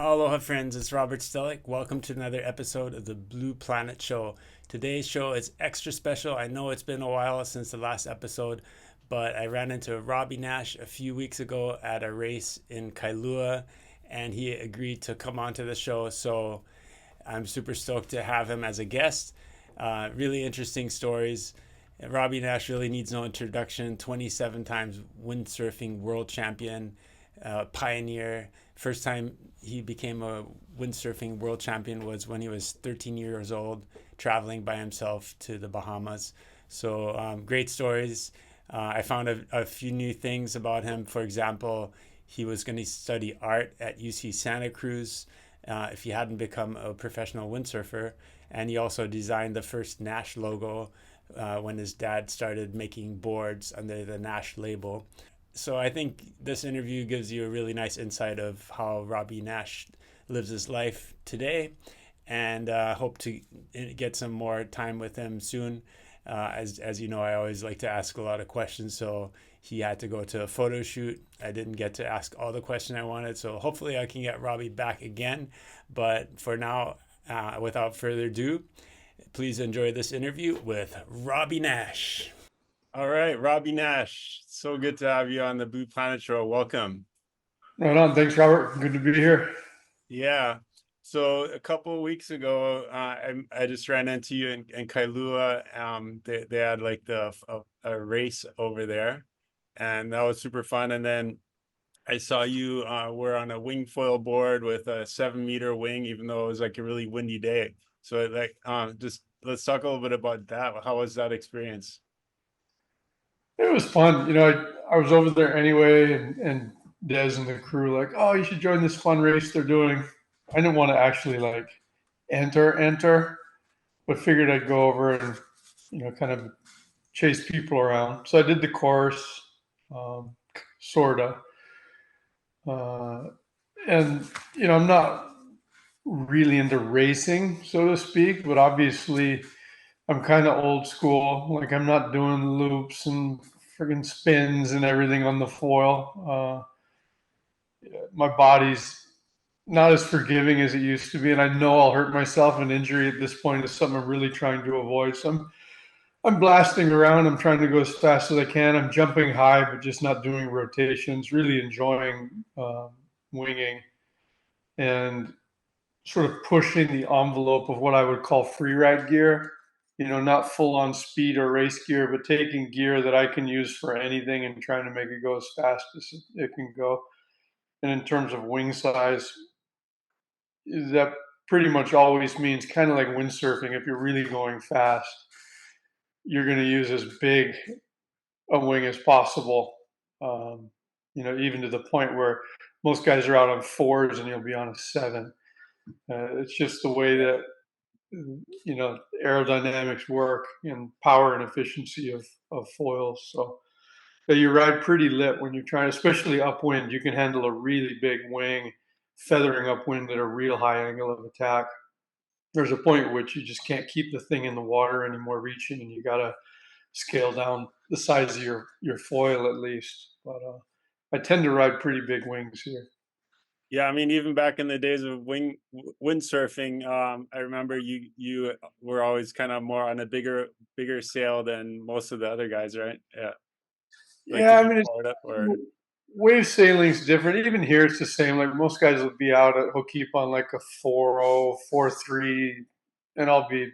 Aloha, friends. It's Robert Stehlik. Welcome to another episode of the Blue Planet Show. Today's show is extra special. I know it's been a while since the last episode, but I ran into Robby Naish a few weeks ago at a race in Kailua, and he agreed to come onto the show. So I'm super stoked to have him as a guest. Really interesting stories. Robby Naish really needs no introduction. 27 times windsurfing world champion, pioneer. First time he became a windsurfing world champion was when he was 13 years old, traveling by himself to the Bahamas. So great stories. I found a few new things about him. For example, he was going to study art at UC Santa Cruz if he hadn't become a professional windsurfer. And he also designed the first Nash logo when his dad started making boards under the Nash label. So I think this interview gives you a really nice insight of how Robby Naish lives his life today, and hope to get some more time with him soon. As you know, I always like to ask a lot of questions, so he had to go to a photo shoot. I didn't get to ask all the questions I wanted, so hopefully I can get Robby back again. But for now, without further ado, please enjoy this interview with Robby Naish. All right, Robby Naish. So good to have you on the Blue Planet Show. Welcome. Right on. Thanks, Robert. Good to be here. Yeah. So a couple of weeks ago, I just ran into you in Kailua. They had like a race over there, and that was super fun. And then I saw you were on a wing foil board with a 7 meter wing, even though it was like a really windy day. So like, just let's talk a little bit about that. How was that experience? It was fun. I was over there anyway, and Des and the crew like, oh, you should join this fun race they're doing. I didn't want to actually like enter, but figured I'd go over and kind of chase people around. So I did the course, um, sorta, uh, and I'm not really into racing, so to speak, but obviously I'm kind of old school. Like I'm not doing loops and friggin' spins and everything on the foil. My body's not as forgiving as it used to be, and I know I'll hurt myself. An injury at this point is something I'm really trying to avoid. So I'm blasting around. I'm trying to go as fast as I can. I'm jumping high, but just not doing rotations. Really enjoying winging and sort of pushing the envelope of what I would call free ride gear. Not full on speed or race gear, but taking gear that I can use for anything and trying to make it go as fast as it can go. And in terms of wing size, that pretty much always means kind of like windsurfing. If you're really going fast, you're going to use as big a wing as possible. Even to the point where most guys are out on fours and you'll be on a seven. It's just the way that aerodynamics work and power and efficiency of foils. So you ride pretty lit when you're trying, especially upwind. You can handle a really big wing, feathering upwind at a real high angle of attack. There's a point at which you just can't keep the thing in the water anymore reaching, and you got to scale down the size of your foil at least. But I tend to ride pretty big wings here. Yeah, I mean, even back in the days of windsurfing, I remember you were always kind of more on a bigger sail than most of the other guys, right? Yeah, like to Yeah, I get mean, powered up or wave sailing's different. Even here, it's the same. Like most guys will be out at, will keep on like a 4.0, 4.3, and I'll be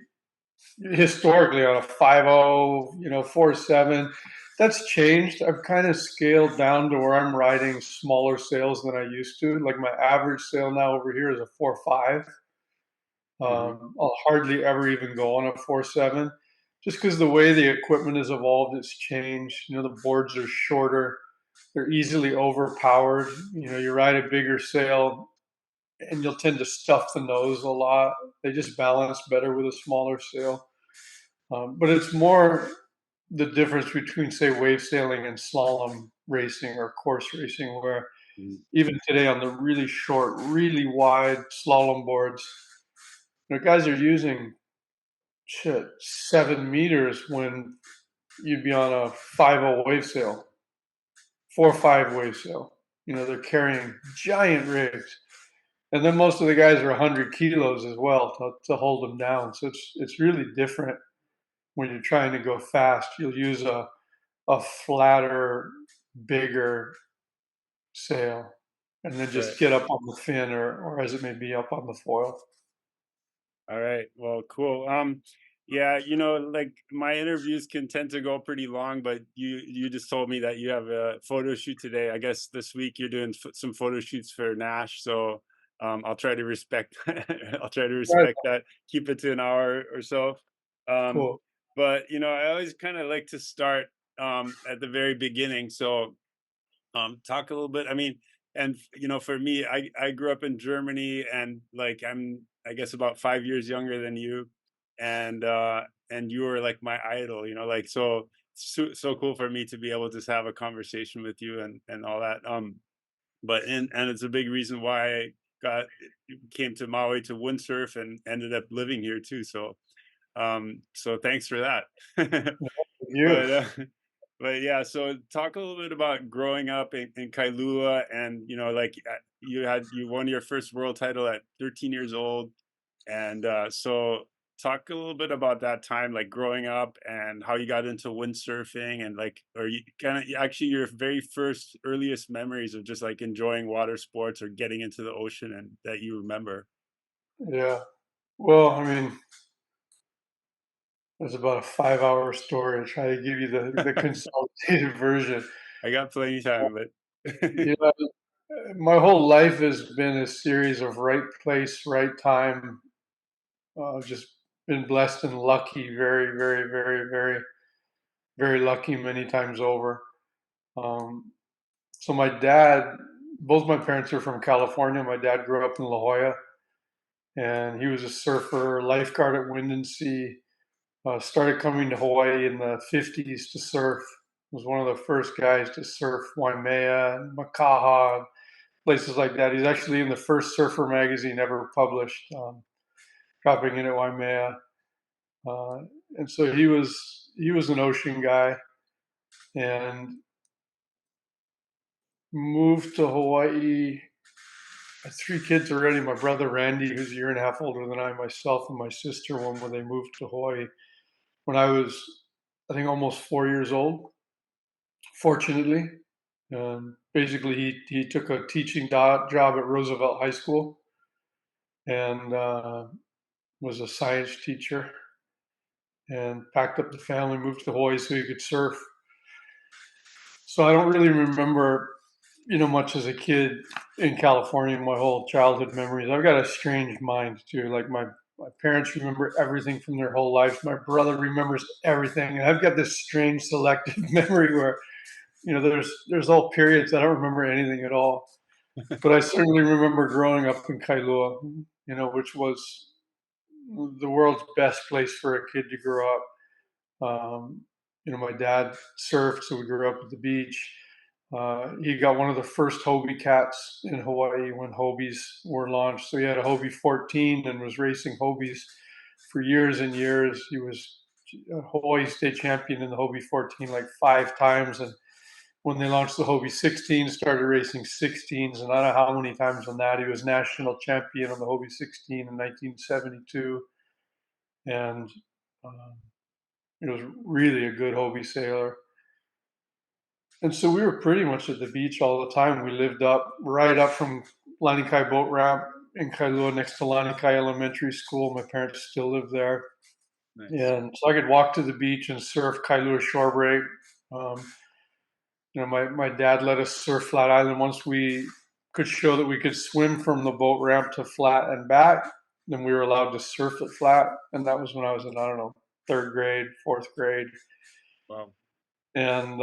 historically on a 5.0, 4.7. That's changed. I've kind of scaled down to where I'm riding smaller sails than I used to. Like my average sail now over here is a 4.5. Mhm. I'll hardly ever even go on a 4.7 just because the way the equipment has evolved, it's changed. The boards are shorter, they're easily overpowered. You ride a bigger sail and you'll tend to stuff the nose a lot. They just balance better with a smaller sail. But it's more the difference between, say, wave sailing and slalom racing or course racing, where even today on the really short, really wide slalom boards, guys are using 7 meters when you'd be on a 5.0 wave sail, 4.5 wave sail. They're carrying giant rigs. and then most of the guys are 100 kilos as well to hold them down. So it's really different when you're trying to go fast. You'll use a flatter, bigger sail, and then Right. just get up on the fin or as it may be up on the foil. All right. Well, cool. Yeah, like my interviews can tend to go pretty long, but you just told me that you have a photo shoot today. I guess this week you're doing some photo shoots for Nash, so I'll try to respect I'll try to Right. respect that. Keep it to an hour or so. Um, Cool. but I always kind of like to start at the very beginning. So talk a little bit. I mean, and for me, I grew up in Germany, and like I guess about 5 years younger than you, and you were like my idol. Like so cool for me to be able to just have a conversation with you and all that. But and it's a big reason why I got came to Maui to windsurf and ended up living here too. So thanks for that. You. but but yeah, so talk a little bit about growing up in Kailua, and like you won your first world title at 13 years old, and so talk a little bit about that time, like growing up, and how you got into windsurfing, and like, or you kind of actually your very first earliest memories of just like enjoying water sports or getting into the ocean, and that you remember. Yeah. Well, I mean, it's about a 5-hour story. I try to give you the consolidated version. I got plenty of time, but You know, my whole life has been a series of right place, right time. Just been blessed and lucky, very, very, very, very, very lucky many times over. Um, so my dad, both my parents are from California. My dad grew up in La Jolla, and he was a surfer, lifeguard at Wind and Sea. Started coming to Hawaii in the 50s to surf. Was one of the first guys to surf Waimea and Makaha, places like that. He's actually in the first surfer magazine ever published, dropping in at Waimea. Uh, and so he was an ocean guy and moved to Hawaii. I had 3 kids already. My brother Randy, who's a year and a half older than I, myself, and my sister, when they moved to Hawaii when I was, I think, almost 4 years old. Fortunately, basically he took a teaching job at Roosevelt High School and was a science teacher and packed up the family, moved to Hawaii so he could surf. So I don't really remember, much as a kid in California. My whole childhood memories. I've got a strange mind too. Like my parents remember everything from their whole lives. My brother remembers everything, and I've got this strange selective memory where there's all periods I don't remember anything at all. But I certainly remember growing up in Kailua, which was the world's best place for a kid to grow up. My dad surfed, so we grew up at the beach. He got one of the first Hobie cats in Hawaii when Hobies were launched. So he had a Hobie 14 and was racing Hobies for years and years. He was a Hawaii state champion in the Hobie 14 like 5 times. And when they launched the Hobie 16, started racing 16s. And I don't know how many times on that. He was national champion on the Hobie 16 in 1972. And um, he was really a good Hobie sailor. And so we were pretty much at the beach all the time. We lived right up from Lanikai Boat Ramp in Kailua next to Lanikai Elementary School. My parents still live there. nice. And so I could walk to the beach and surf Kailua shore break. Um, my dad let us surf Flat Island once we could show that we could swim from the boat ramp to Flat and back. Then we were allowed to surf at Flat. And that was when I was in, I don't know, third grade, fourth grade. Wow. And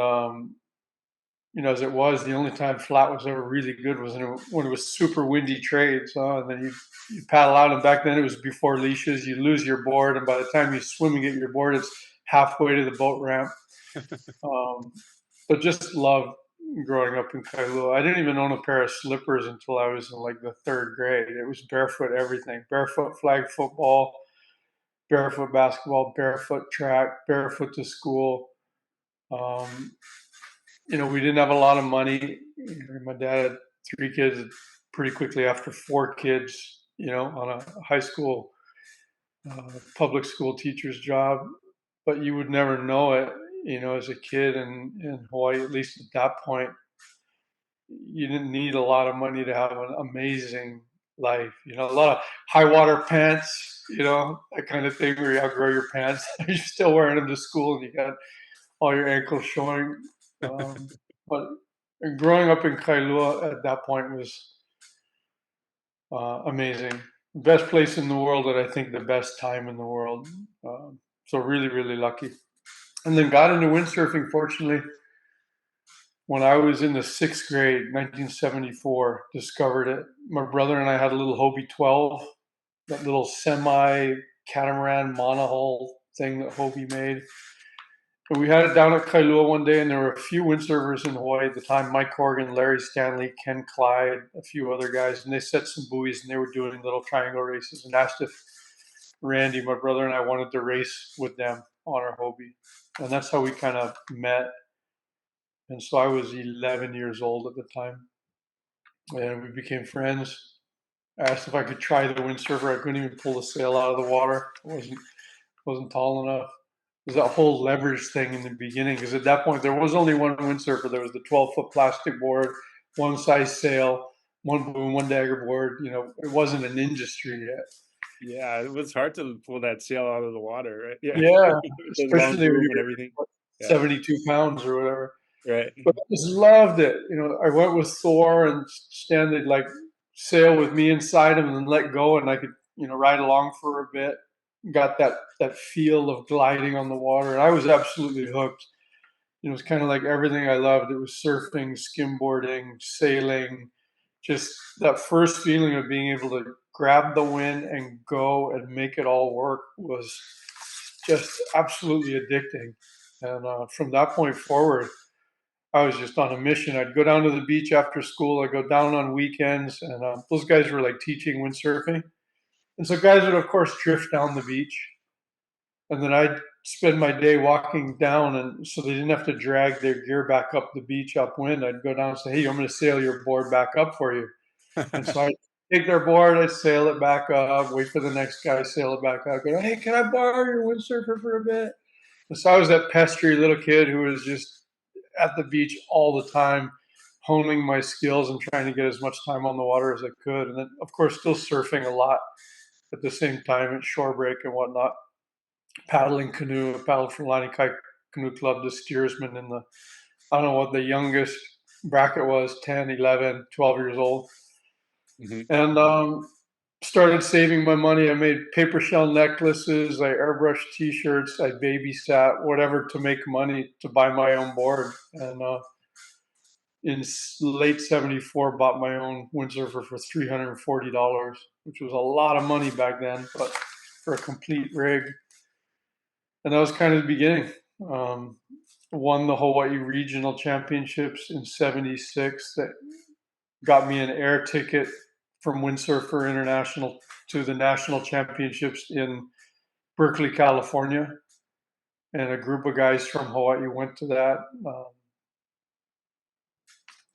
as it was, the only time Flat was ever really good was when it was super windy trades. And then you paddle out, and back then it was before leashes. You lose your board, and by the time you swim and get your board, it's halfway to the boat ramp. Um, but just loved growing up in Kailua. I didn't even own a pair of slippers until I was in like the third grade. It was barefoot everything: barefoot flag football, barefoot basketball, barefoot track, barefoot to school. Um, we didn't have a lot of money. My dad had 3 kids. pretty quickly after 4 kids, on a high school, public school teacher's job. But you would never know it, as a kid in Hawaii, at least at that point. You didn't need a lot of money to have an amazing life. A lot of high water pants, that kind of thing where you outgrow your pants. You're still wearing them to school and you got all your ankles showing. But growing up in Kailua at that point was amazing. Best place in the world, and I think the best time in the world. So really, really lucky. And then got into windsurfing, fortunately, when I was in the 6th grade, 1974, discovered it. My brother and I had a little Hobie 12, that little semi-catamaran monohull thing that Hobie made. And we had it down at Kailua one day, and there were a few windsurfers in Hawaii at the time, Mike Corrigan, Larry Stanley, Ken Clyde, a few other guys, and they set some buoys, and they were doing little triangle races, and asked if Randy, my brother, and I wanted to race with them on our Hobie. And that's how we kind of met. And so I was 11 years old at the time, and we became friends. I asked if I could try the windsurfer. I couldn't even pull the sail out of the water. I wasn't tall enough. It was that whole leverage thing in the beginning, because at that point there was only one windsurfer. There was the 12-foot plastic board, one size sail, one boom, one dagger board. It wasn't an industry yet. Yeah, it was hard to pull that sail out of the water, right? Yeah, Yeah, the long especially when boom you and everything. were Yeah, 72 pounds or whatever. right. But I just loved it. I went with Thor, and Stan would like sail with me inside him and then let go, and I could, ride along for a bit. Got that feel of gliding on the water, and I was absolutely hooked. It was kind of like everything I loved. It was surfing, skimboarding, sailing, just that first feeling of being able to grab the wind and go and make it all work was just absolutely addicting. And from that point forward, I was just on a mission. I'd go down to the beach after school. I'd go down on weekends, and those guys were like teaching windsurfing. And so guys would, of course, drift down the beach. And then I'd spend my day walking down, and so they didn't have to drag their gear back up the beach upwind. I'd go down and say, hey, I'm going to sail your board back up for you. And so I'd take their board, I'd sail it back up, wait for the next guy, sail it back up, go, hey, can I borrow your windsurfer for a bit? And so I was that pestery little kid who was just at the beach all the time, honing my skills and trying to get as much time on the water as I could. And then, of course, still surfing a lot at the same time at shore break and whatnot. Paddling canoe, I paddled for Lani Kai Canoe Club, the steersman in the, I don't know what the youngest bracket was, 10, 11, 12 years old. Mhm. And started saving my money. I made paper shell necklaces, I airbrushed T-shirts, I babysat, whatever to make money to buy my own board. And in late '74, bought my own windsurfer for $340, which was a lot of money back then, but for a complete rig. And that was kind of the beginning. Won the Hawaii Regional Championships in '76. That got me an air ticket from Windsurfer International to the national championships in Berkeley, California. And a group of guys from Hawaii went to that.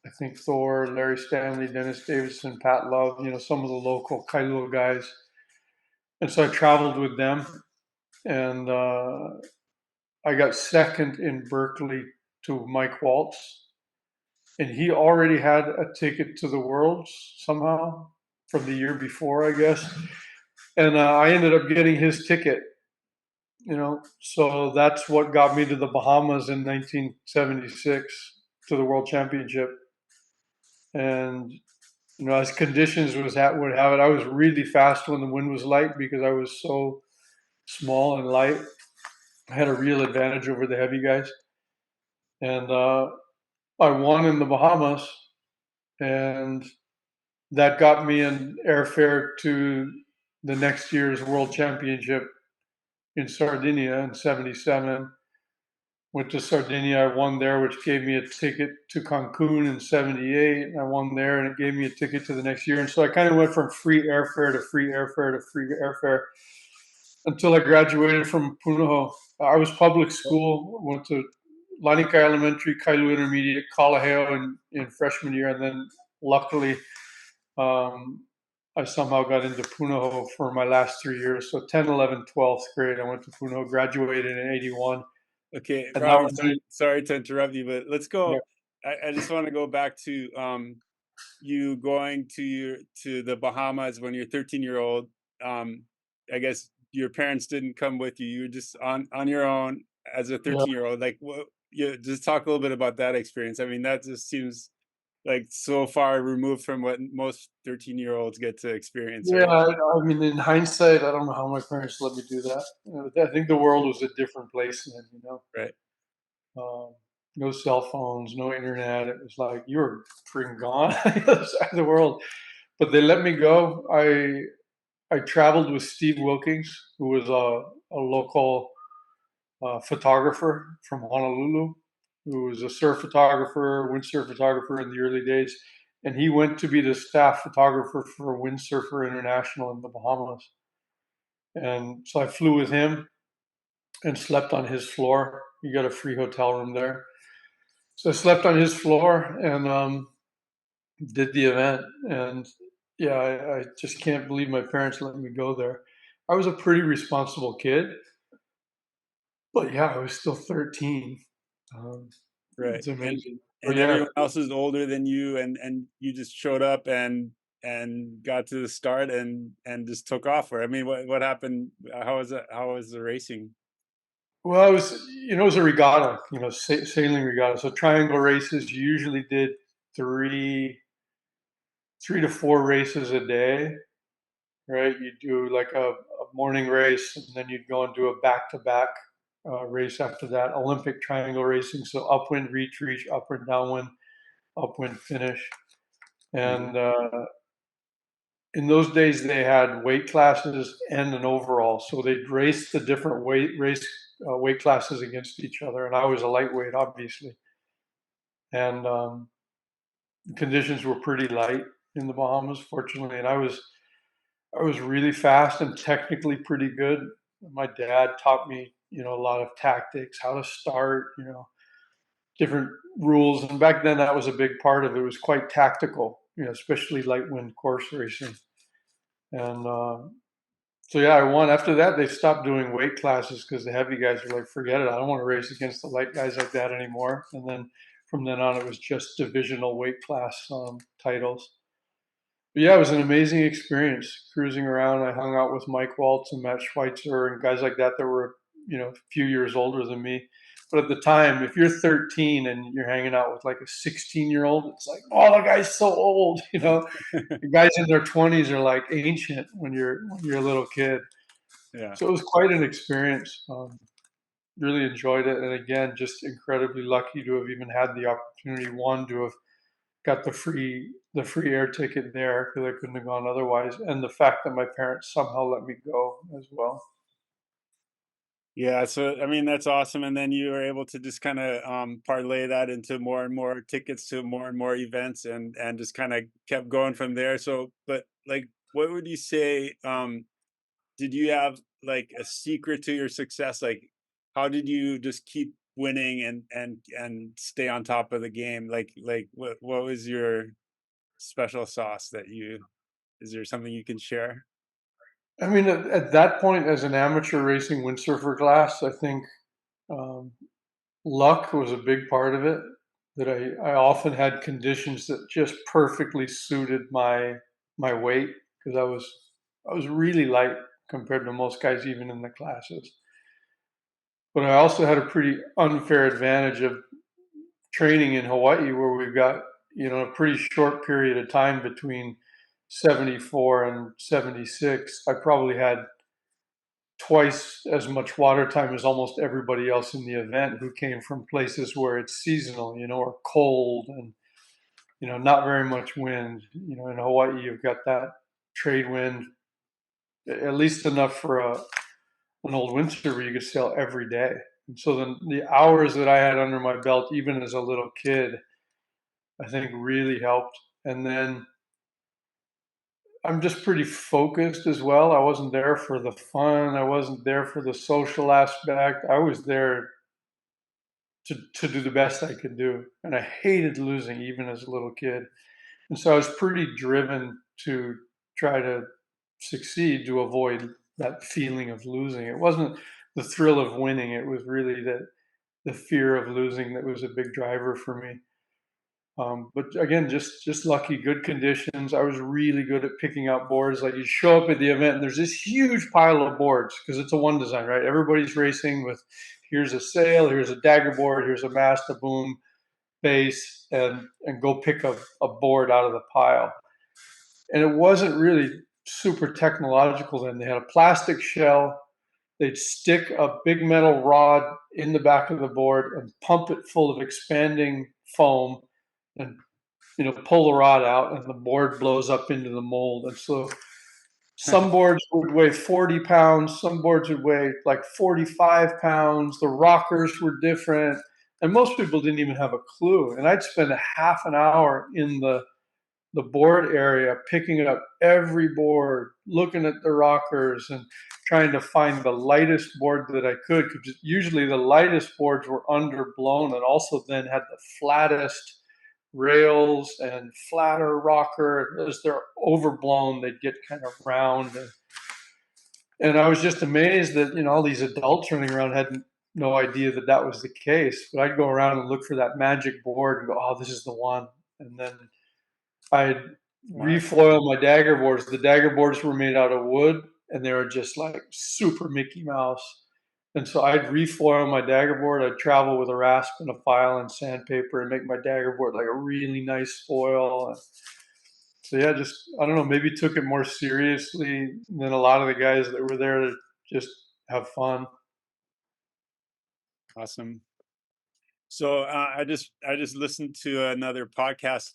I think Thor, Larry Stanley, Dennis Davison, Pat Love, some of the local Kailua guys. And so I traveled with them, and I got second in Berkeley to Mike Waltz. And he already had a ticket to the Worlds somehow from the year before, I guess. And I ended up getting his ticket, so that's what got me to the Bahamas in 1976 to the World Championship. And as conditions would have it, I was really fast when the wind was light because I was so small and light. I had a real advantage over the heavy guys. And I won in the Bahamas, and that got me an airfare to the next year's World Championship in Sardinia in '77. Went to Sardinia, I won there, which gave me a ticket to Cancun in '78. And I won there, and it gave me a ticket to the next year. And so I kind of went from free airfare to free airfare to free airfare until I graduated from Punahou. I was public school, went to Lanikai Elementary, Kailua Intermediate, Kalaheo in freshman year, and then luckily Um, I somehow got into Punahou for my last 3 years. So 10, 11, 12th grade, I went to Punahou, graduated in 81. Okay, And that Robbie, was really, sorry to interrupt you, but let's yeah, go. I just want to go back to you going to the Bahamas when you're 13-year-old. I guess your parents didn't come with you. You were just on your own as a yeah. 13-year-old. Like, what? You just talk a little bit about that experience. I mean, that just seems like so far removed from what most 13-year-olds get to experience, Yeah, right? I mean, in hindsight, I don't know how my parents let me do that. I think the world was a different place then. Right. Um, no cell phones, no internet. It was like you were freaking gone on the other side of the world. But they let me go. I traveled with Steve Wilkings, who was a local photographer from Honolulu, who was a surf photographer, windsurf photographer in the early days. And he went to be the staff photographer for Windsurfer International in the Bahamas. And so I flew with him and slept on his floor. You got a free hotel room there. So I slept on his floor and did the event. And yeah, I just can't believe my parents let me go there. I was a pretty responsible kid, but yeah, I was still 13. Um, Right. it's amazing. But And yeah, everyone else is older than you, and you just showed up and got to the start and just took off. Or I mean, what happened? How was it? How was the racing? well, it was a regatta, sailing regatta. So triangle races, you usually did three, 3 to 4 races a day, right? You do like a morning race, and then you'd go and do a back-to-back race after that. Olympic triangle racing, so upwind, reach, upwind, downwind, upwind, finish. Mhm. And in those days, they had weight classes and an overall, so they'd race the different weight classes against each other. And I was a lightweight, obviously, and conditions were pretty light in the Bahamas, fortunately, and I was really fast and technically pretty good. My dad taught me, a lot of tactics, how to start, different rules. And back then, that was a big part of it. It was quite tactical, especially light wind course racing. And so, yeah, I won. After that, they stopped doing weight classes because the heavy guys were like, forget it. I don't want to race against the light guys like that anymore. And then from then on, it was just divisional weight class titles. But yeah, it was an amazing experience cruising around. I hung out with Mike Waltz and Matt Schweitzer and guys like that that were, a few years older than me. But at the time, if you're 13 and you're hanging out with like a 16-year-old, it's like, oh, the guy's so old. The guys in their 20s are like ancient when you're a little kid. Yeah. So it was quite an experience. Really enjoyed it, and again, just incredibly lucky to have even had the opportunity. One, to have got the free air ticket there because I couldn't have gone otherwise, and the fact that my parents somehow let me go as well. Yeah, so I mean that's awesome, and then you were able to just kind of parlay that into more and more tickets to more and more events, and just kind of kept going from there. So, but like, what would you say? Did you have like a secret to your success? Like, how did you just keep winning and stay on top of the game? Like what was your special sauce that you? Is there something you can share? I mean, at that point, as an amateur racing windsurfer class, I think um, luck was a big part of it. That I often had conditions that just perfectly suited my weight because I was really light compared to most guys, even in the classes. But I also had a pretty unfair advantage of training in Hawaii, where we've got a pretty short period of time between 74 and 76. I probably had twice as much water time as almost everybody else in the event who came from places where it's seasonal, or cold and not very much wind. In Hawaii, you've got that trade wind, at least enough for an old windsurfer you could sail every day. And so then the hours that I had under my belt, even as a little kid, I think really helped. And then I'm just pretty focused as well. I wasn't there for the fun. I wasn't there for the social aspect. I was there to do the best I could do. And I hated losing even as a little kid. And so I was pretty driven to try to succeed to avoid that feeling of losing. It wasn't the thrill of winning. It was really the fear of losing that was a big driver for me. But again, just lucky, good conditions. I was really good at picking out boards. Like you show up at the event and there's this huge pile of boards because it's a one design, right? Everybody's racing with here's a sail, here's a dagger board, here's a mast, a boom, base, and go pick a board out of the pile. And it wasn't really super technological then. They had a plastic shell. They'd stick a big metal rod in the back of the board and pump it full of expanding foam and pull the rod out and the board blows up into the mold. And so some boards would weigh 40 pounds, some boards would weigh like 45 pounds. The rockers were different. And most people didn't even have a clue. And I'd spend a half an hour in the board area, picking up every board, looking at the rockers and trying to find the lightest board that I could, because usually the lightest boards were underblown and also then had the flattest rails and flatter rocker. As they're overblown, they'd get kind of round. And I was just amazed that, all these adults running around had no idea that that was the case. But I'd go around and look for that magic board and go, oh, this is the one. And then I'd refoil my dagger boards. The dagger boards were made out of wood and they were just like super Mickey Mouse. And so I'd refoil my dagger board. I'd travel with a rasp and a file and sandpaper and make my dagger board like a really nice foil. So yeah, just, I don't know, maybe took it more seriously than a lot of the guys that were there to just have fun. Awesome. So I just listened to another podcast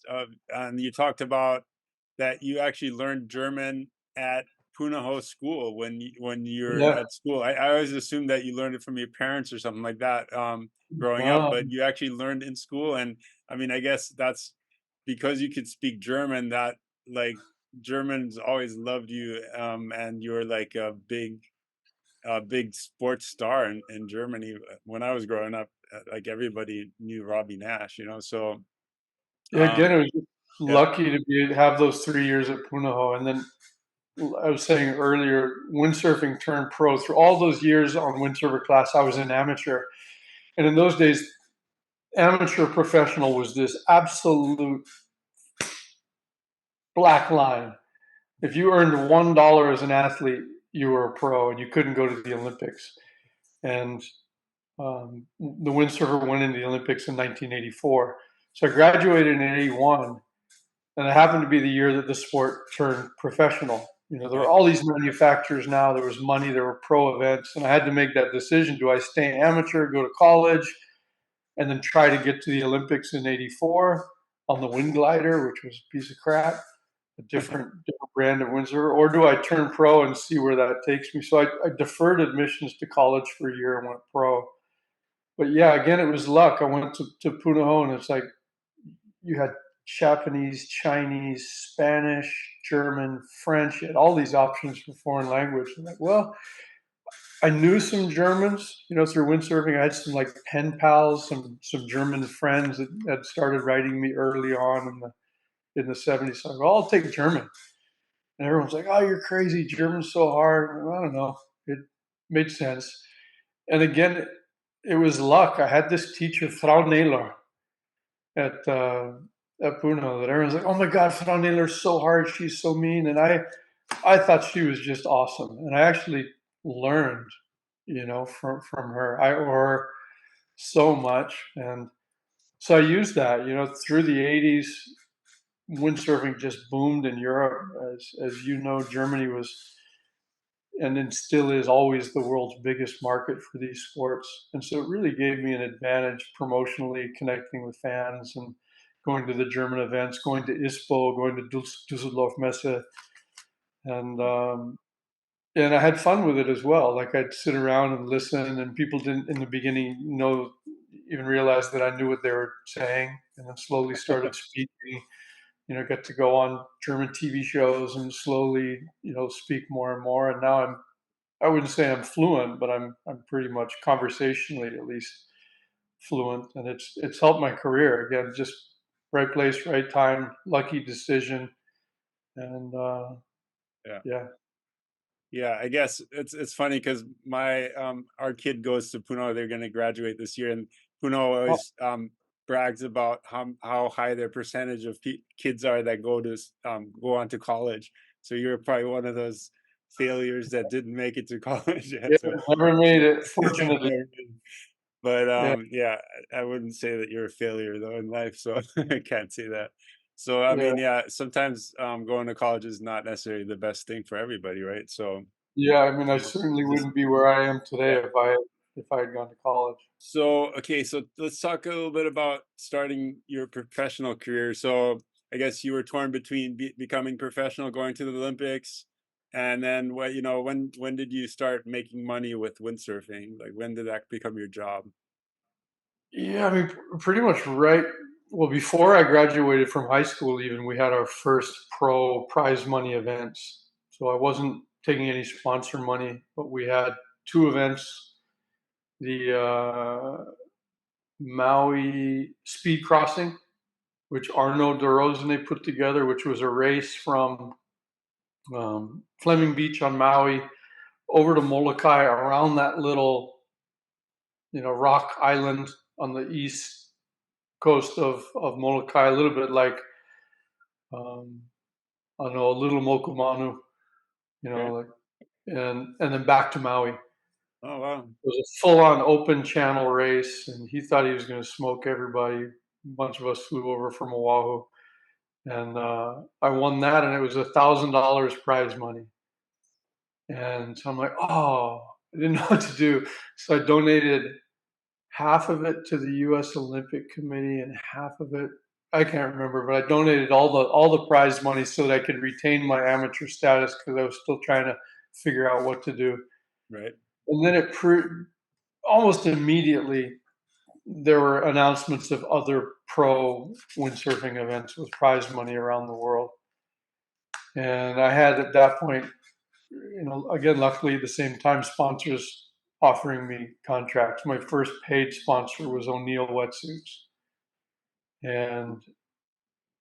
and you talked about that you actually learned German at Punahou school when you're at school. I always assumed that you learned it from your parents or something like that growing up, but you actually learned in school. And I mean, I guess that's because you could speak German, that like Germans always loved you, and you're like a big sports star in Germany. When I was growing up, like everybody knew Robbie Naish, So yeah, again, it was just yeah. lucky to have those 3 years at Punahou. And then I was saying earlier, windsurfing turned pro. Through all those years on windsurfer class, I was an amateur. And in those days, amateur professional was this absolute black line. If you earned $1 as an athlete, you were a pro and you couldn't go to the Olympics. And the windsurfer went into the Olympics in 1984. So I graduated in 81, and it happened to be the year that the sport turned professional. There were all these manufacturers now. There was money. There were pro events, and I had to make that decision: do I stay amateur, go to college, and then try to get to the Olympics in '84 on the wind glider, which was a piece of crap, a different brand of windsurfer, or do I turn pro and see where that takes me? So I deferred admissions to college for a year and went pro. But yeah, again, it was luck. I went to Punahou, and it's like you had Japanese, Chinese, Spanish, German, French. You had all these options for foreign language. I'm like, well, I knew some Germans, through windsurfing. I had some like pen pals, some German friends that had started writing me early on in the 70s. So I go, I'll take German. And everyone's like, oh, you're crazy. German's so hard. I don't know. It made sense. And again, it was luck. I had this teacher, Frau Naylor, at Punahou, that everyone's like, oh my God, Frau Naylor's so hard. She's so mean. And I thought she was just awesome. And I actually learned, from her. I owe her so much. And so I used that, through the 80s. Windsurfing just boomed in Europe. As you know, Germany was, and then still is, always the world's biggest market for these sports. And so it really gave me an advantage promotionally, connecting with fans and going to the German events, going to ISPO, going to Düsseldorf Messe. And I had fun with it as well. Like I'd sit around and listen, and people didn't in the beginning even realize that I knew what they were saying, and then slowly started speaking. Got to go on German TV shows and slowly, speak more and more. And now I wouldn't say I'm fluent, but I'm pretty much conversationally at least fluent. And it's helped my career. Again, just right place, right time, lucky decision. And Yeah. yeah, Yeah, I guess it's funny because my our kid goes to Puno. They're going to graduate this year, and Puno oh, always brags about how high their percentage of kids are that go on to college. So you're probably one of those failures that didn't make it to college yeah, yet. So never made it, fortunately. but Yeah, yeah, I wouldn't say that you're a failure though in life, so I can't say that. So I yeah, mean, yeah, sometimes going to college is not necessarily the best thing for everybody, right? So yeah. I mean, I you certainly just wouldn't be where I am today yeah. if I had gone to college. So okay, so let's talk a little bit about starting your professional career. So I guess you were torn between becoming professional, going to the Olympics, and then what when did you start making money with windsurfing? Like when did that become your job? Yeah, I mean, pretty much right. Well, before I graduated from high school, even we had our first pro prize money events. So I wasn't taking any sponsor money, but we had two events: the Maui Speed Crossing, which Arno DeRozan they put together, which was a race from Fleming Beach on Maui over to Molokai around that little, rock island on the east coast of Molokai, a little bit like um, I don't know, a little Mokumanu, Okay. like, and then back to Maui. It Oh wow. was a full-on open channel race, and he thought he was going to smoke everybody. A bunch of us flew over from Oahu, and I won that, and it was $1,000 prize money. And so I'm like, oh, I didn't know what to do, so I donated half of it to the U.S. Olympic Committee and half of it I can't remember, but I donated all the prize money so that I could retain my amateur status because I was still trying to figure out what to do. Right. And then almost immediately there were announcements of other pro windsurfing events with prize money around the world. And I had at that point, again, luckily at the same time, sponsors offering me contracts. My first paid sponsor was O'Neill Wetsuits. And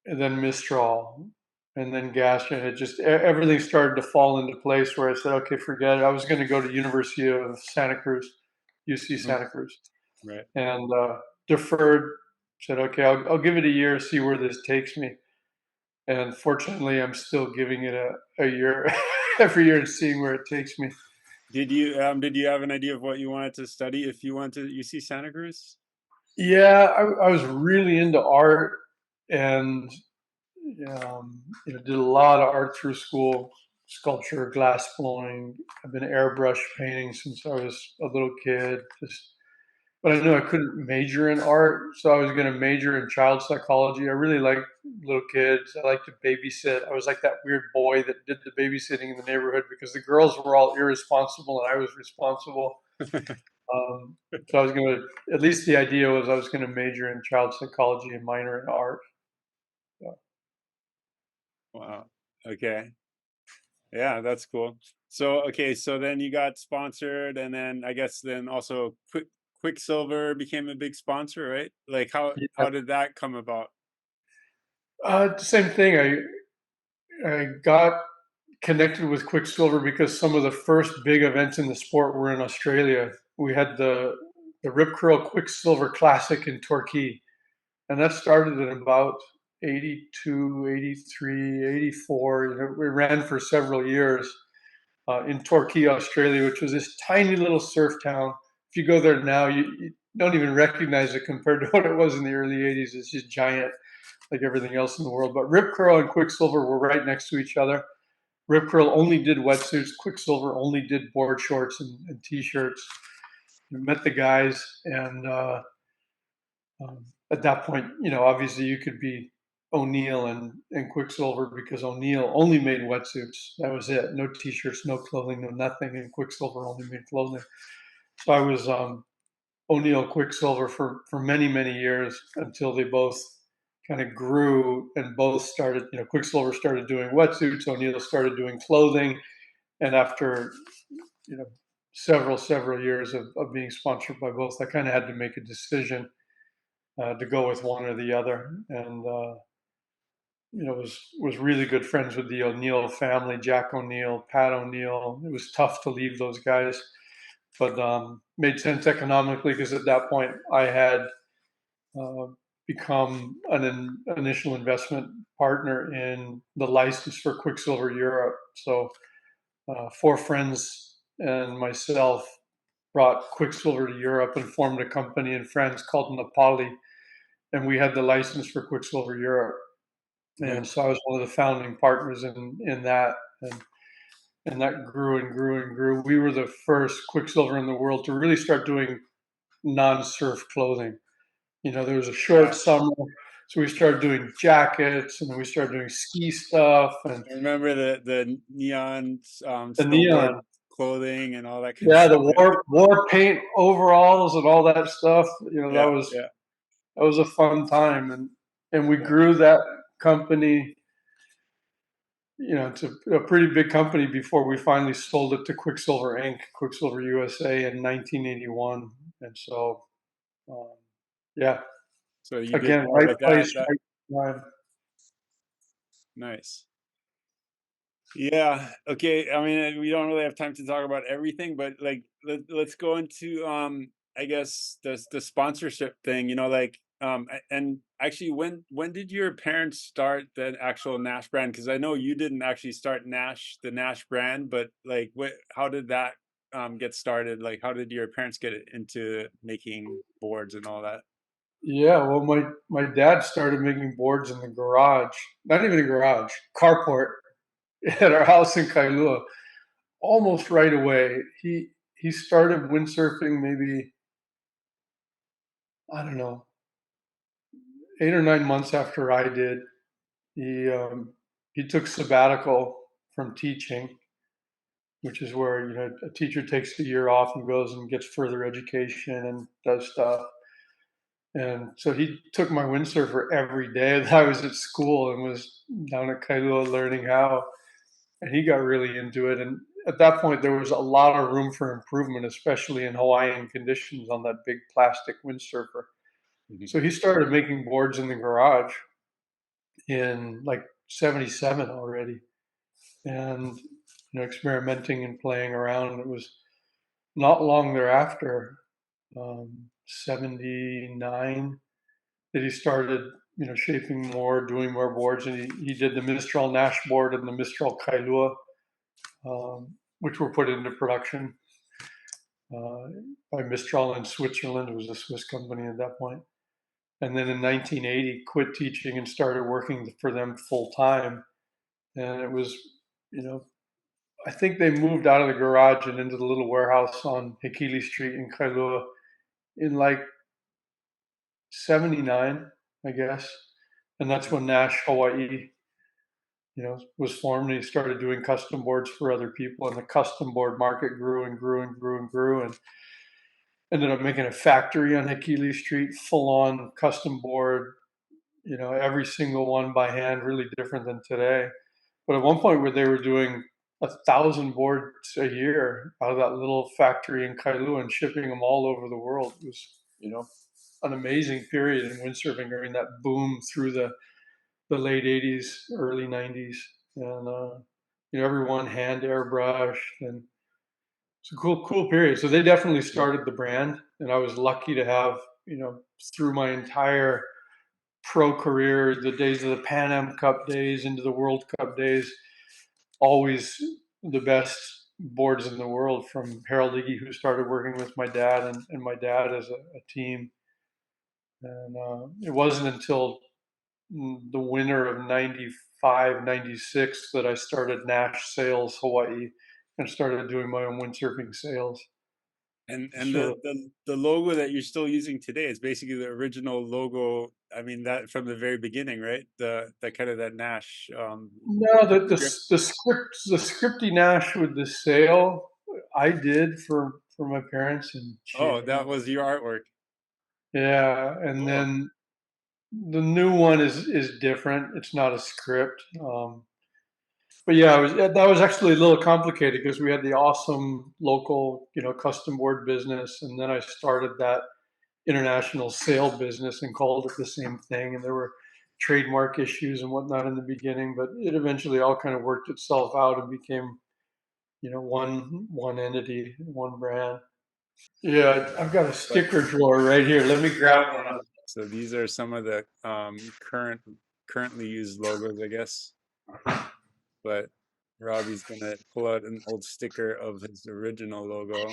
then Mistral, and then Gaston. It just everything started to fall into place where I said, okay, forget it. I was going to go to University of Santa Cruz, UC Mhm. Santa Cruz, Right. and deferred. Said, okay, I'll give it a year, see where this takes me. And fortunately, I'm still giving it a year every year and seeing where it takes me. Did you have an idea of what you wanted to study if you went to UC Santa Cruz? Yeah, I was really into art and did a lot of art through school, sculpture, glass blowing. I've been airbrush painting since I was a little kid. But I knew I couldn't major in art, so I was going to major in child psychology. I really liked little kids. I liked to babysit. I was like that weird boy that did the babysitting in the neighborhood because the girls were all irresponsible and I was responsible. So I was going to, at least the idea was I was going to major in child psychology and minor in art. So, Wow. Okay. Yeah, that's cool. So okay, so then you got sponsored, and then I guess then also Quicksilver became a big sponsor, right? Like yeah. how did that come about? Same thing. I got connected with Quicksilver because some of the first big events in the sport were in Australia. We had the Rip Curl Quicksilver Classic in Torquay, and that started in about 82, 83, 84. We ran for several years in Torquay, Australia, which was this tiny little surf town. If you go there now, you don't even recognize it compared to what it was in the early 80s. It's just giant like everything else in the world. But Rip Curl and Quicksilver were right next to each other. Rip Curl only did wetsuits. Quicksilver only did board shorts and t-shirts. I met the guys, and at that point, obviously you could be O'Neill and Quicksilver because O'Neill only made wetsuits. That was it. No t-shirts, no clothing, no nothing. And Quicksilver only made clothing. So I was O'Neill Quicksilver for many many years until they both kind of grew and both started. Quicksilver started doing wetsuits. O'Neill started doing clothing, and after you know several years of being sponsored by both, I kind of had to make a decision to go with one or the other. And was really good friends with the O'Neill family, Jack O'Neill, Pat O'Neill. It was tough to leave those guys, but made sense economically because at that point I had uh, become an initial investment partner in the license for Quicksilver Europe. So four friends and myself brought Quicksilver to Europe and formed a company in France called Napali, and we had the license for Quicksilver Europe. And so I was one of the founding partners in that, and that grew and grew and grew. We were the first Quicksilver in the world to really start doing non-surf clothing. There was a short summer, so we started doing jackets, and then we started doing ski stuff, and I remember the neon the snowboard neon. clothing and all that kind of Yeah, the stuff. war paint overalls and all that stuff. Yeah, yeah, that was a fun time, and we yeah. grew that company. It's a pretty big company before we finally sold it to Quicksilver Inc., Quicksilver USA in 1981. And so, um, yeah, So you did again, more right with place, that. right time. Nice. Yeah. Okay. I mean, we don't really have time to talk about everything, but like, let's go into, I guess the sponsorship thing. And actually, when did your parents start the actual Nash brand? Because I know you didn't actually start the Nash brand, but like, how did that get started? Like, how did your parents get into making boards and all that? Yeah, well, my dad started making boards in the garage, not even a garage, carport at our house in Kailua, almost right away. He started windsurfing maybe, I don't know, 8 or 9 months after I did. He took sabbatical from teaching, which is where a teacher takes the year off and goes and gets further education and does stuff. And so he took my windsurfer every day that I was at school and was down at Kailua learning how. And he got really into it. And at that point, there was a lot of room for improvement, especially in Hawaiian conditions on that big plastic windsurfer. Mhm. So he started making boards in the garage in like 77 already, and experimenting and playing around. It was not long thereafter, 79, that he started shaping more, doing more boards, and he did the Mistral Nash board and the Mistral Kailua, which were put into production uh, by Mistral in Switzerland. It was a Swiss company at that point. And then in 1980, quit teaching and started working for them full time. And it was, you know, I think they moved out of the garage and into the little warehouse on Hikili Street in Kailua in like 79, I guess. And that's when Nash Hawaii, was formed. And he started doing custom boards for other people, and the custom board market grew and grew and grew and grew, and ended up making a factory on Hikili Street, full on custom board. Every single one by hand, really different than today. But at one point where they were doing 1,000 boards a year out of that little factory in Kailua and shipping them all over the world. It was, an amazing period in windsurfing during that boom through the late 80s, early 90s. And, everyone hand airbrushed, and it's a cool period. So they definitely started the brand. And I was lucky to have, through my entire pro career, the days of the Pan Am Cup days into the World Cup days, always the best boards in the world, from Harold Iggy, who started working with my dad and my dad as a team. And it wasn't until the winter of 95, 96 that I started Nash Sales Hawaii and started doing my own windsurfing sales. And So the logo that you're still using today is basically the original logo. I mean, that from the very beginning, right? The kind of that Nash no, script. the scripty Nash with the sail I did for my parents, and Oh, that was your artwork. yeah, and Cool. then the new one is different. It's not a script. But yeah, that was actually a little complicated because we had the awesome local, custom board business, and then I started that international sale business and called it the same thing. And there were trademark issues and whatnot in the beginning, but it eventually all kind of worked itself out and became, one entity, one brand. Yeah, I've got a But sticker drawer right here. Let me grab one. so these are some of the currently used logos, I guess. But Robbie's gonna pull out an old sticker of his original logo.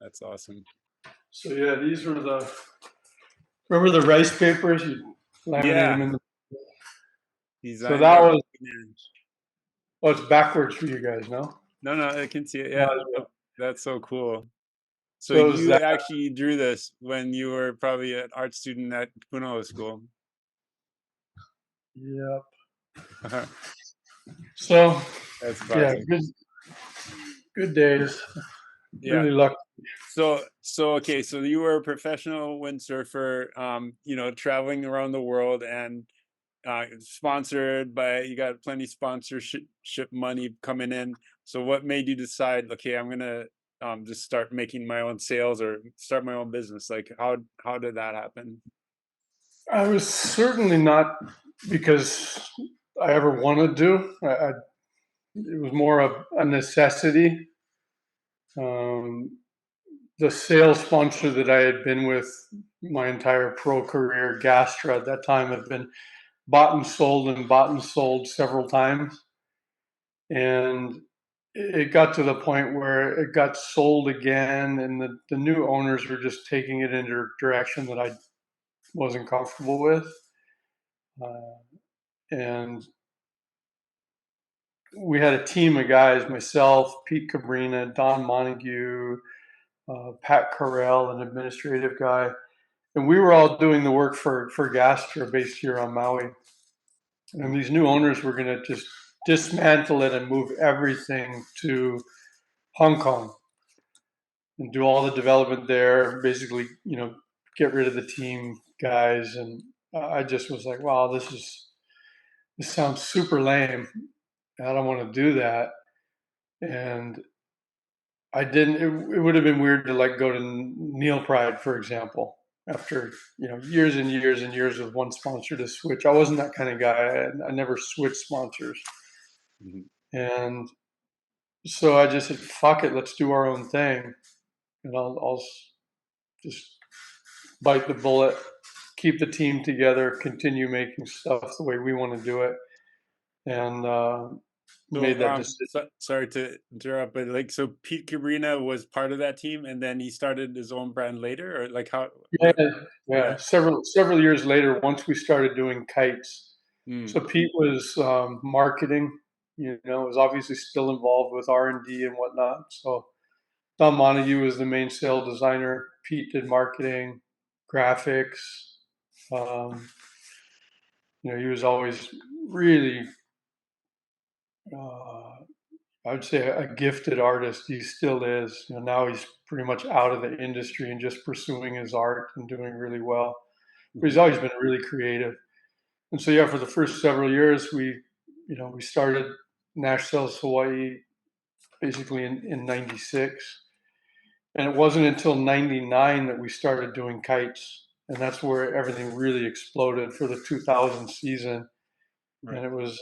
That's awesome. So yeah, these were remember the rice papers? You laminate them Yeah, in the. So designed by that was, Robbie Naish. oh, it's backwards for you guys, no? No, I can see it. Yeah, Uh, that's so cool. So so it was you that. actually drew this when you were probably an art student at Puno School. Yep. That's So yeah, classic. good days. Yeah. Really lucky. So okay, so you were a professional windsurfer, traveling around the world and sponsored by, you got plenty sponsorship money coming in. So what made you decide, okay, I'm gonna just start making my own sales or start my own business? Like how did that happen? I was certainly not because I ever wanted to. It was more of a necessity. Um, the sales sponsor that I had been with my entire pro career, Gastra, at that time, had been bought and sold several times. And it got to the point where it got sold again, and the new owners were just taking it in a direction that I wasn't comfortable with. Uh, and we had a team of guys, myself, Pete Cabrina, Don Montague, Pat Carell, an administrative guy, and we were all doing the work for Gastra based here on Maui. And these new owners were going to just dismantle it and move everything to Hong Kong and do all the development there. Basically, get rid of the team guys. And I just was like, wow, this sounds super lame. I don't want to do that. And I didn't. It would have been weird to like go to Neil Pride, for example, after years and years and years of one sponsor to switch. I wasn't that kind of guy. I never switched sponsors, Mhm. and so I just said, "Fuck it, let's do our own thing," and I'll just bite the bullet, keep the team together, continue making stuff the way we want to do it, and made So that decision. sorry to interrupt, but like, so Pete Cabrina was part of that team and then he started his own brand later, or like how Yeah, what? yeah. Yeah. Several years later, once we started doing kites. Mm. So Pete was marketing, was obviously still involved with R&D and whatnot. So Don Montague was the main sales designer. Pete did marketing, graphics. Um, he was always really, uh, I would say, a gifted artist. He still is. Now he's pretty much out of the industry and just pursuing his art and doing really well. But he's Mhm. always been really creative. And so, yeah, for the first several years, we started Nash Sells Hawaii basically in 96. And it wasn't until 99 that we started doing kites. And that's where everything really exploded for the 2000 season. Right. And it was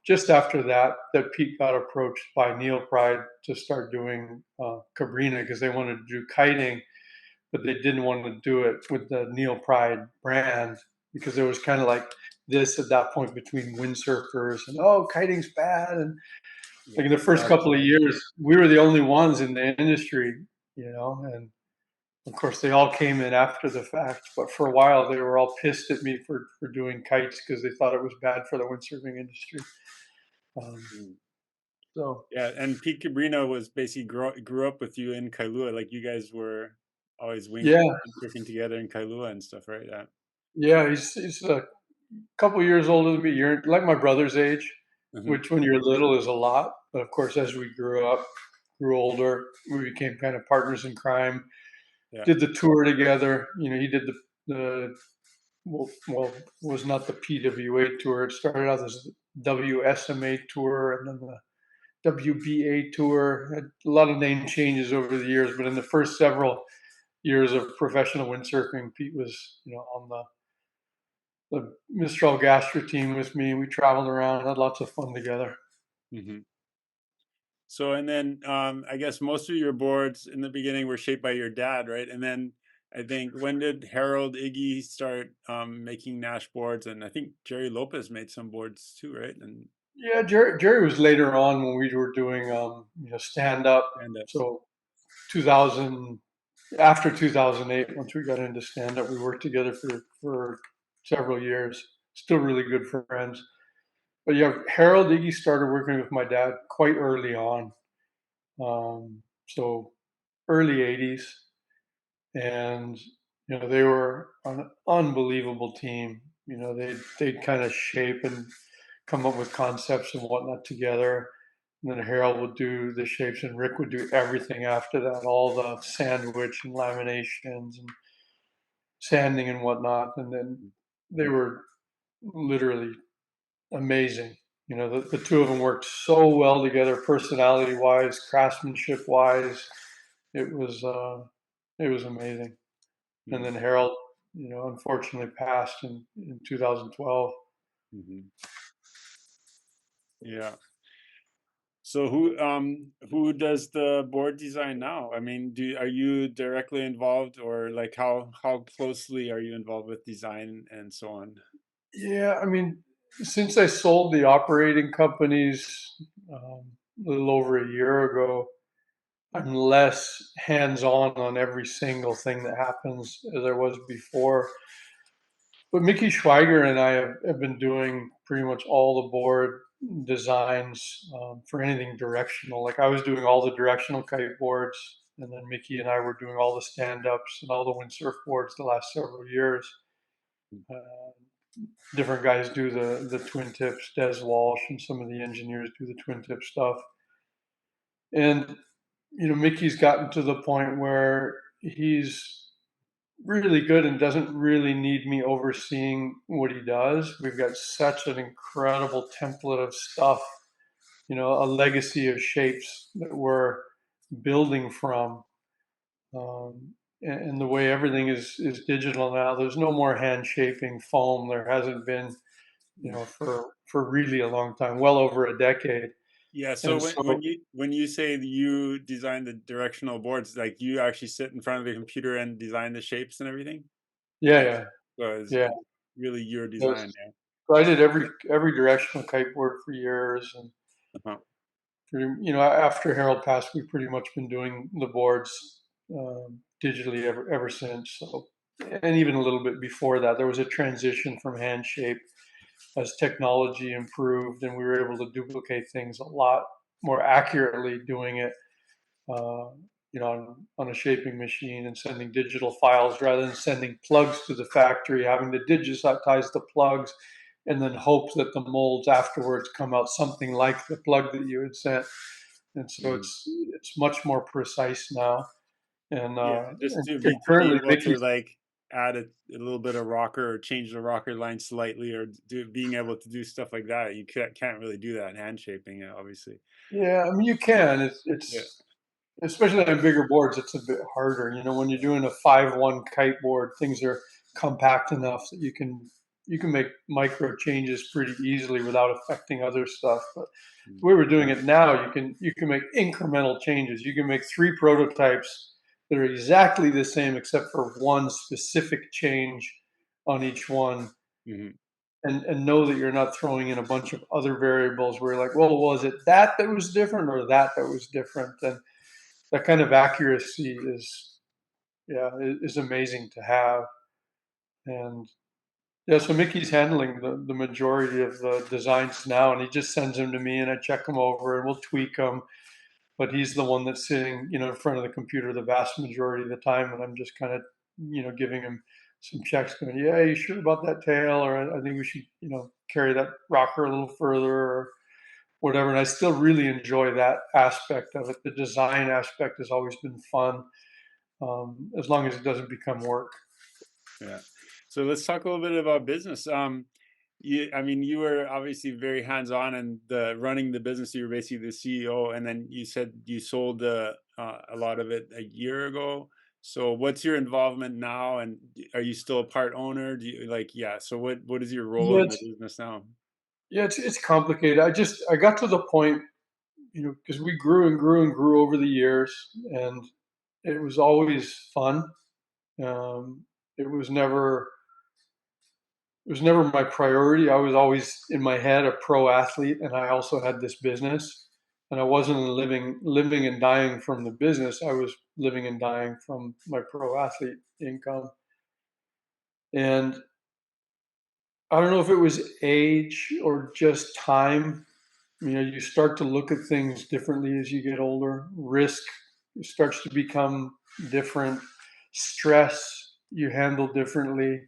just after that Pete got approached by Neil Pride to start doing Cabrina because they wanted to do kiting, but they didn't want to do it with the Neil Pride brand because there was kind of like this at that point between windsurfers and, oh, kiting's bad. And Yeah. like in the first couple of years, we were the only ones in the industry, and of course they all came in after the fact. But for a while, they were all pissed at me for doing kites because they thought it was bad for the windsurfing industry. Um, Mm. so Yeah, and Pete Cabrino was basically grew up with you in Kailua. Like you guys were always yeah, windsurfing together in Kailua and stuff, right? Yeah. yeah, he's a couple years older than me. You're like my brother's age, Hmm. which when you're little is a lot. But of course, as we grew up, grew older, we became kind of partners in crime. Yeah. Did the tour together. He did the well, was not the PWA tour. It started out as the WSMA tour and then the WBA tour. Had a lot of name changes over the years, but in the first several years of professional windsurfing, Pete was, on the Mistral Gastro team with me. We traveled around, had lots of fun together. Hmm. So, and then I guess most of your boards in the beginning were shaped by your dad, right? And then I think when did Harold Iggy start making Nash boards? And I think Jerry Lopez made some boards too, right? And Yeah, Jerry was later on when we were doing stand up. stand-ups. So 2000 after 2008, once we got into stand up, we worked together for several years. Still really good friends. But yeah, Harold Iggy started working with my dad quite early on. So early 80s, and they were an unbelievable team. They'd kind of shape and come up with concepts and whatnot together. And then Harold would do the shapes, and Rick would do everything after that, all the sandwich and laminations and sanding and whatnot. And then they were literally amazing. The two of them worked so well together, personality wise, craftsmanship wise. It was it was amazing. And then Mm-hmm. Harold, unfortunately passed in 2012. Mm-hmm. Yeah. So who does the board design now? I mean, are you directly involved, or like how closely are you involved with design and so on? Yeah, I mean, since I sold the operating companies a little over a year ago, I'm less hands-on on every single thing that happens as I was before. But Mickey Schweiger and I have been doing pretty much all the board designs for anything directional. Like I was doing all the directional kite boards, and then Mickey and I were doing all the stand-ups and all the windsurf boards the last several years. Uh, Different guys do the twin tips. Des Walsh and some of the engineers do the twin tip stuff. And Mickey's gotten to the point where he's really good and doesn't really need me overseeing what he does. We've got such an incredible template of stuff, a legacy of shapes that we're building from. And the way everything is digital now, there's no more hand shaping foam. There hasn't been, for really a long time, well over a decade. Yeah, so And when so, you say that you design the directional boards, like you actually sit in front of the computer and design the shapes and everything? yeah, yeah, So it's yeah. really your Those, design, so I did every directional kiteboard for years, and yeah. after Harold passed, we've pretty much been doing the boards digitally ever since. So, and even a little bit before that, there was a transition from hand shape as technology improved, and we were able to duplicate things a lot more accurately doing it, uh, on a shaping machine and sending digital files rather than sending plugs to the factory, having to digitize the plugs, and then hope that the molds afterwards come out something like the plug that you had sent. And so Mhm. it's much more precise now. And Yeah, just and to be currently able to Mickey's, like add a little bit of rocker or change the rocker line slightly, or being able to do stuff like that. You can't really do that in hand shaping, obviously. yeah, I mean you Yeah. can. Yeah. It's especially on bigger boards, it's a bit harder. When you're doing a 5-1 kite board, things are compact enough that you can make micro changes pretty easily without affecting other stuff. But Mm. the way we're doing it now, you can make incremental changes. You can make 3 prototypes that are exactly the same except for one specific change on each one, Mhm. and know that you're not throwing in a bunch of other variables where you're like, well, was it that was different or that was different? And that kind of accuracy is amazing to have. And yeah, so Mickey's handling the majority of the designs now, and he just sends them to me, and I check them over, and we'll tweak them. But he's the one that's sitting, in front of the computer the vast majority of the time, and I'm just kind of, giving him some checks, going, "Yeah, you sure about that tail?" Or I think we should, carry that rocker a little further, or whatever. And I still really enjoy that aspect of it. The design aspect has always been fun, as long as it doesn't become work. Yeah. So let's talk a little bit about business. I mean, you were obviously very hands-on and the running the business. You were basically the CEO, and then you said you sold a lot of it a year ago. So what's your involvement now, and are you still a part owner? Do you yeah, so what is your role Yeah, in the business now? it's complicated. I got to the point, because we grew and grew and grew over the years, and it was always fun. Um, it was never it was never my priority. I was always in my head a pro athlete, and I also had this business, and I wasn't living and dying from the business. I was living and dying from my pro athlete income. And I don't know if it was age or just time. You start to look at things differently as you get older. Risk starts to become different. Stress you handle differently.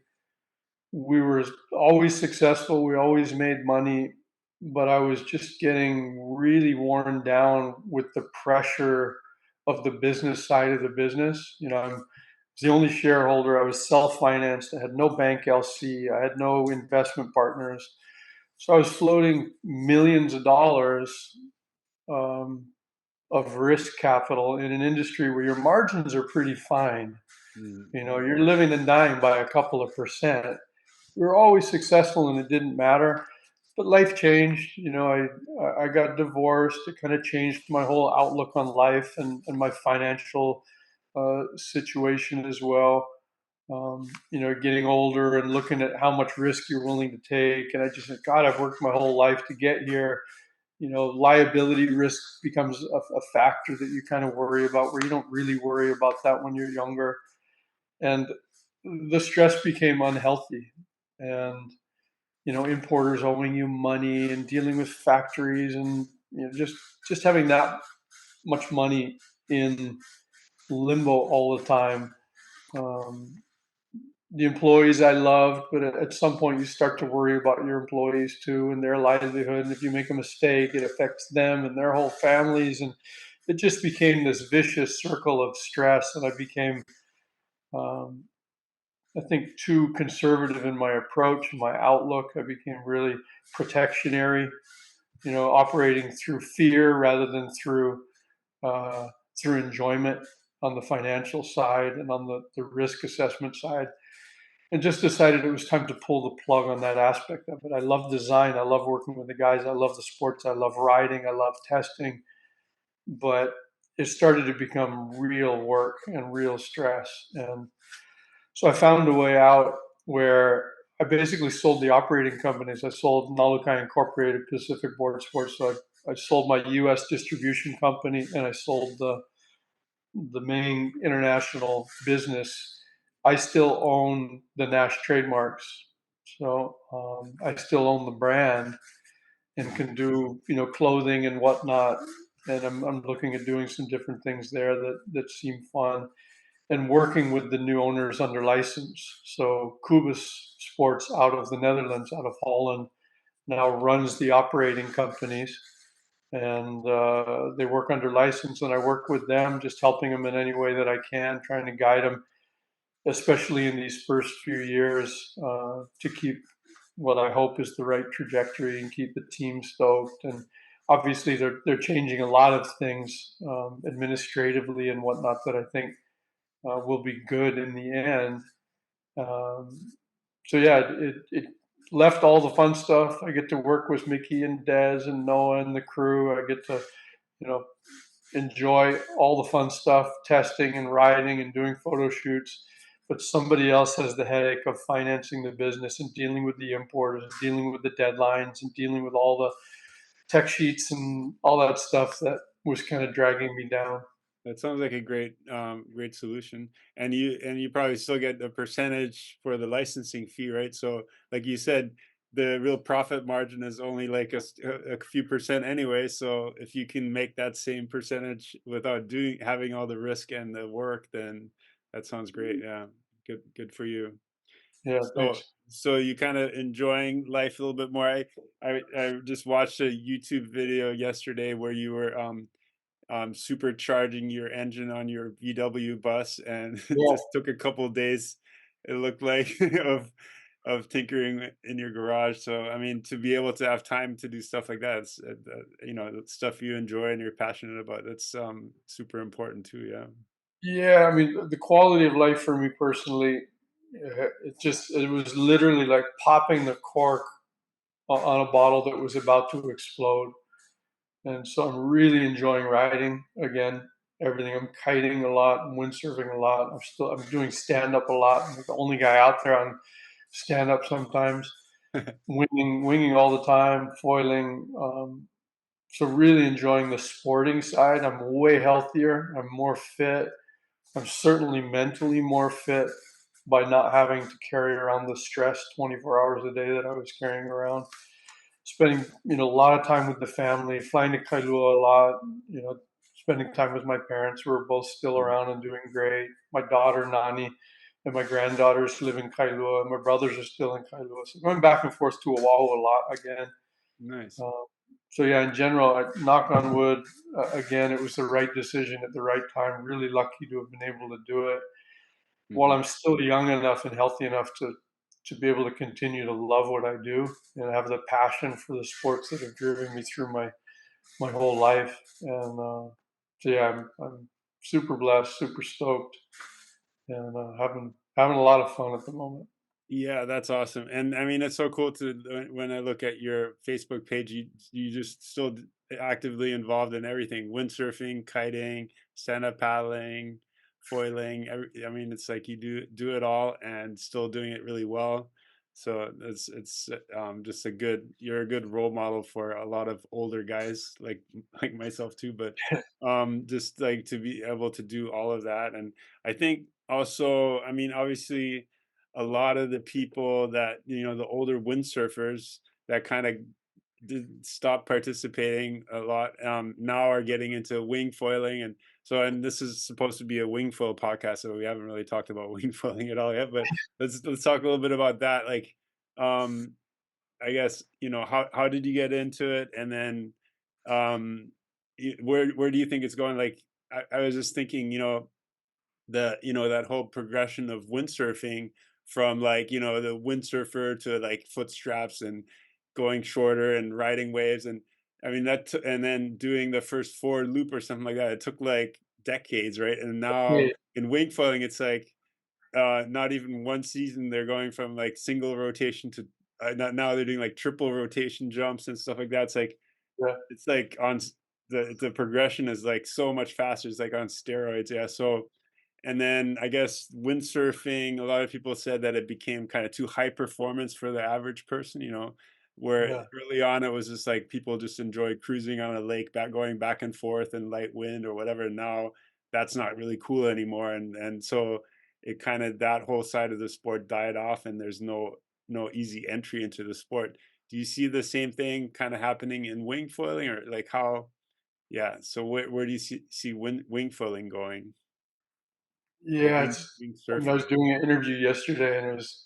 We were always successful. We always made money, but I was just getting really worn down with the pressure of the business side of the business. I'm the only shareholder. I was self-financed. I had no bank LC. I had no investment partners. So I was floating millions of dollars um, of risk capital in an industry where your margins are pretty fine. Mm. You're living and dying by a couple of percent. We were always successful and it didn't matter. But life changed. I got divorced. It kind of changed my whole outlook on life and my financial situation as well. Getting older and looking at how much risk you're willing to take. And I just said, God, I've worked my whole life to get here. Liability risk becomes a factor that you kind of worry about, where you don't really worry about that when you're younger. And the stress became unhealthy. And importers owing you money and dealing with factories, and just having that much money in limbo all the time. Um, the employees I loved, but at some point you start to worry about your employees too and their livelihood. And if you make a mistake, it affects them and their whole families. And it just became this vicious circle of stress. And I became, um, I think, too conservative in my approach and my outlook. I became really protectionary, operating through fear rather than uh, through enjoyment on the financial side and on the risk assessment side, and just decided it was time to pull the plug on that aspect of it. I love design. I love working with the guys. I love the sports. I love riding. I love testing. But it started to become real work and real stress. And so I found a way out where I basically sold the operating companies. I sold Nalukai Incorporated, Pacific Board Sports. So I sold my U.S. distribution company, and I sold the main international business. I still own the Nash trademarks, so I still own the brand and can do clothing and whatnot. And I'm looking at doing some different things there that seem fun, and working with the new owners under license. So Kubus Sports out of the Netherlands, out of Holland, now runs the operating companies, and they work under license. And I work with them, just helping them in any way that I can, trying to guide them, especially in these first few years, to keep what I hope is the right trajectory and keep the team stoked. And obviously, they're changing a lot of things administratively and whatnot that I think will be good in the end. Um, so yeah, it left all the fun stuff. I get to work with Mickey and Dez and Noah and the crew. I get to you know enjoy all the fun stuff, testing and riding and doing photo shoots. But somebody else has the headache of financing the business and dealing with the importers and dealing with the deadlines and dealing with all the tech sheets and all that stuff that was kind of dragging me down. That sounds like a great solution. And you probably still get a percentage for the licensing fee, right? So, like you said, the real profit margin is only like a few percent anyway. So, if you can make that same percentage without having all the risk and the work, then that sounds great. Yeah, good for you. Yeah, So, thanks. so you kind of enjoying life a little bit more. I just watched a YouTube video yesterday where you were supercharging your engine on your VW bus, and it Yeah. just took a couple of days. It looked like of tinkering in your garage. So I mean, to be able to have time to do stuff like that, it's, it's stuff you enjoy and you're passionate about. That's super important too. Yeah. Yeah, I mean, the quality of life for me personally, it was literally like popping the cork on a bottle that was about to explode. And so I'm really enjoying riding again. Everything. I'm kiting a lot. I'm windsurfing a lot. I'm doing stand up a lot. I'm the only guy out there on stand up sometimes. Winging all the time, foiling. So really enjoying the sporting side. I'm way healthier. I'm more fit. I'm certainly mentally more fit by not having to carry around the stress 24 hours a day that I was carrying around. Spending, a lot of time with the family, flying to Kailua a lot, spending time with my parents who are both still around and doing great. My daughter, Nani, and my granddaughters live in Kailua, and my brothers are still in Kailua. So going back and forth to Oahu a lot again. Nice. Um, so yeah, in general, knock on wood, again, it was the right decision at the right time. Really lucky to have been able to do it while Hmm. I'm still young enough and healthy enough to be able to continue to love what I do and have the passion for the sports that have driven me through my whole life. And so yeah, I'm super blessed, super stoked, and having a lot of fun at the moment. Yeah, that's awesome. And I mean, it's so cool to when I look at your Facebook page, you just still actively involved in everything: windsurfing, kiting, stand-up paddling, foiling. I mean, it's like you do it all and still doing it really well. So it's just a good you're a good role model for a lot of older guys like myself too. But just like to be able to do all of that, and I think also, I mean, obviously a lot of the people that the older windsurfers that kind of did stop participating a lot now are getting into wing foiling. And this is supposed to be a wing foil podcast, so we haven't really talked about wing foiling at all yet, but let's talk a little bit about that. Like um I guess how did you get into it, and then um where do you think it's going? Like I was just thinking, that whole progression of windsurfing from like the windsurfer to like foot straps and going shorter and riding waves. And I mean and then doing the first forward loop or something like that, it took like decades, right? And now Yeah, in wing foiling it's like not even one season they're going from like single rotation to now they're doing like triple rotation jumps and stuff like that. yeah, It's like the progression is like so much faster. It's like on steroids. Yeah. So and then I guess windsurfing, a lot of people said that it became kind of too high performance for the average person, where yeah. early on it was just like people just enjoyed cruising on a lake, going back and forth in light wind or whatever. Now that's not really cool anymore. And so it kind of that whole side of the sport died off, and there's no easy entry into the sport. Do you see the same thing kind of happening in wing foiling, or like how? Yeah. So where do you see wing foiling going? Or Yeah, wing I mean, I was surfing. doing an interview yesterday, and it was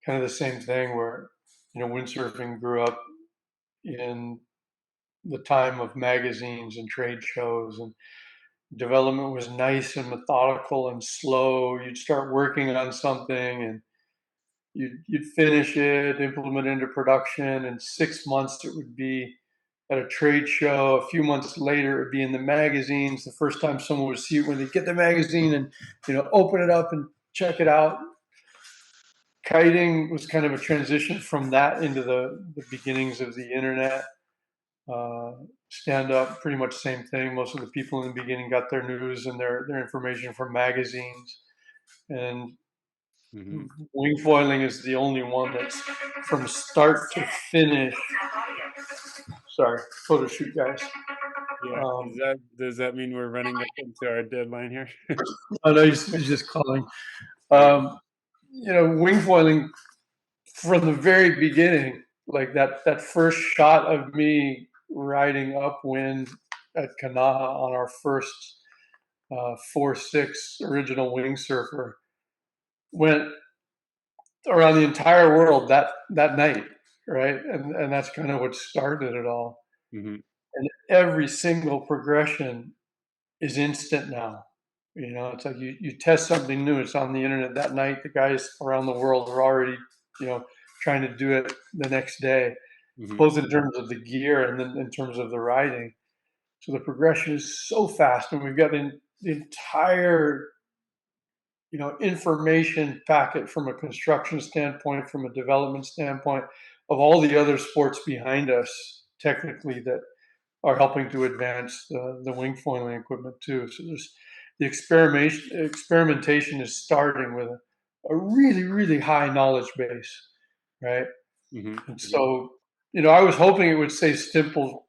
kind of the same thing where windsurfing grew up in the time of magazines and trade shows, and development was nice and methodical and slow. You'd start working on something, and you'd finish it, implement it into production. In 6 months it would be at a trade show. A few months later it would be in the magazines. The first time someone would see it when they get the magazine and open it up and check it out. Kiting was kind of a transition from that into the beginnings of the internet. uh, Stand up, pretty much same thing. Most of the people in the beginning got their news and their information from magazines. And Mhm. wing foiling is the only one that's from start to finish. Sorry, photo shoot, guys. Yeah. Um, Does that mean we're running up into our deadline here? I know he's just calling. Okay. Um, Wing foiling from the very beginning, like that first shot of me riding upwind at Kanaha on our first 4.6 original wingsurfer went around the entire world that night, right? And that's kind of what started it all. Mhm. And every single progression is instant now. It's like you test something new. It's on the internet that night. The guys around the world are already, trying to do it the next day, Mhm. both in terms of the gear and then in terms of the riding. So the progression is so fast, and we've got the entire information packet from a construction standpoint, from a development standpoint, of all the other sports behind us, technically, that are helping to advance the wing foiling equipment too. So there's the experimentation is starting with a really, really high knowledge base, right? Mm-hmm. And Mm-hmm. so, I was hoping it would say simple,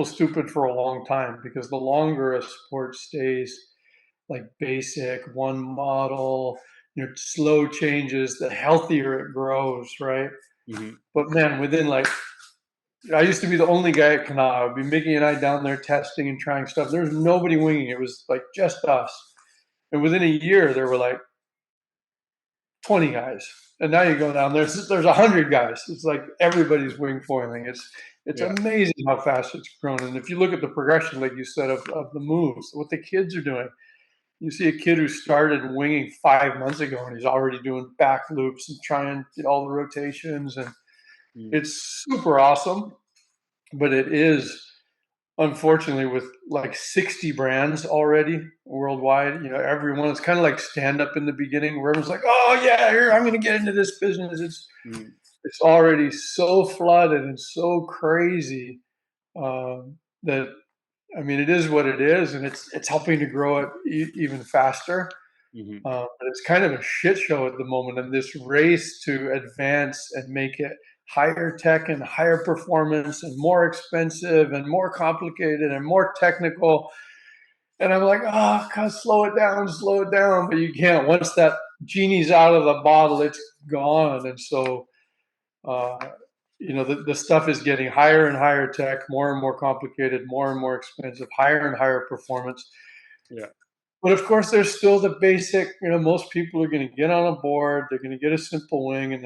stupid for a long time, because the longer a sport stays like basic, one model, slow changes, the healthier it grows, right? Mm-hmm. But man, within like, I used to be the only guy at Kanaa. I'd be Mickey and I down there testing and trying stuff. There was nobody winging. It was like just us. And within a year, there were like 20 guys. And now you go down, there's 100 guys. It's like everybody's wing foiling. It's Yeah. amazing how fast it's grown. And if you look at the progression, like you said, of the moves, what the kids are doing, you see a kid who started winging 5 months ago, and he's already doing back loops and trying all the rotations. And Mm. it's super awesome. But it is, unfortunately, with like 60 brands already worldwide, everyone, it's kind of like stand up in the beginning where everyone's like, oh yeah, here, I'm going to get into this business. Mm. It's already so flooded and so crazy, that, I mean, it is what it is, and it's helping to grow it even faster. Mm-hmm. But it's kind of a shit show at the moment, and this race to advance and make it higher tech and higher performance and more expensive and more complicated and more technical. And I'm like, oh, God, slow it down, slow it down. But you can't. Once that genie's out of the bottle, it's gone. And so, uh, the stuff is getting higher and higher tech, more and more complicated, more and more expensive, higher and higher performance. Yeah. But of course, there's still the basic. Most people are going to get on a board, they're going to get a simple wing, and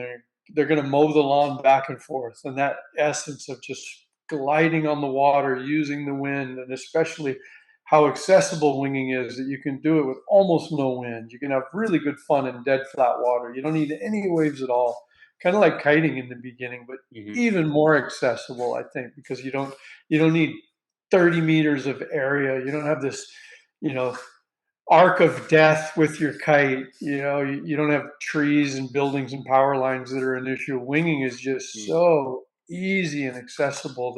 they're going to mow the lawn back and forth. And that essence of just gliding on the water, using the wind, and especially how accessible winging is, that you can do it with almost no wind. You can have really good fun in dead flat water. You don't need any waves at all. Kind of like kiting in the beginning, but Mm-hmm. even more accessible, I think, because you don't need 30 meters of area. You don't have this, you know, arc of death with your kite. You don't have trees and buildings and power lines that are an issue. Winging is just Mm. so easy and accessible,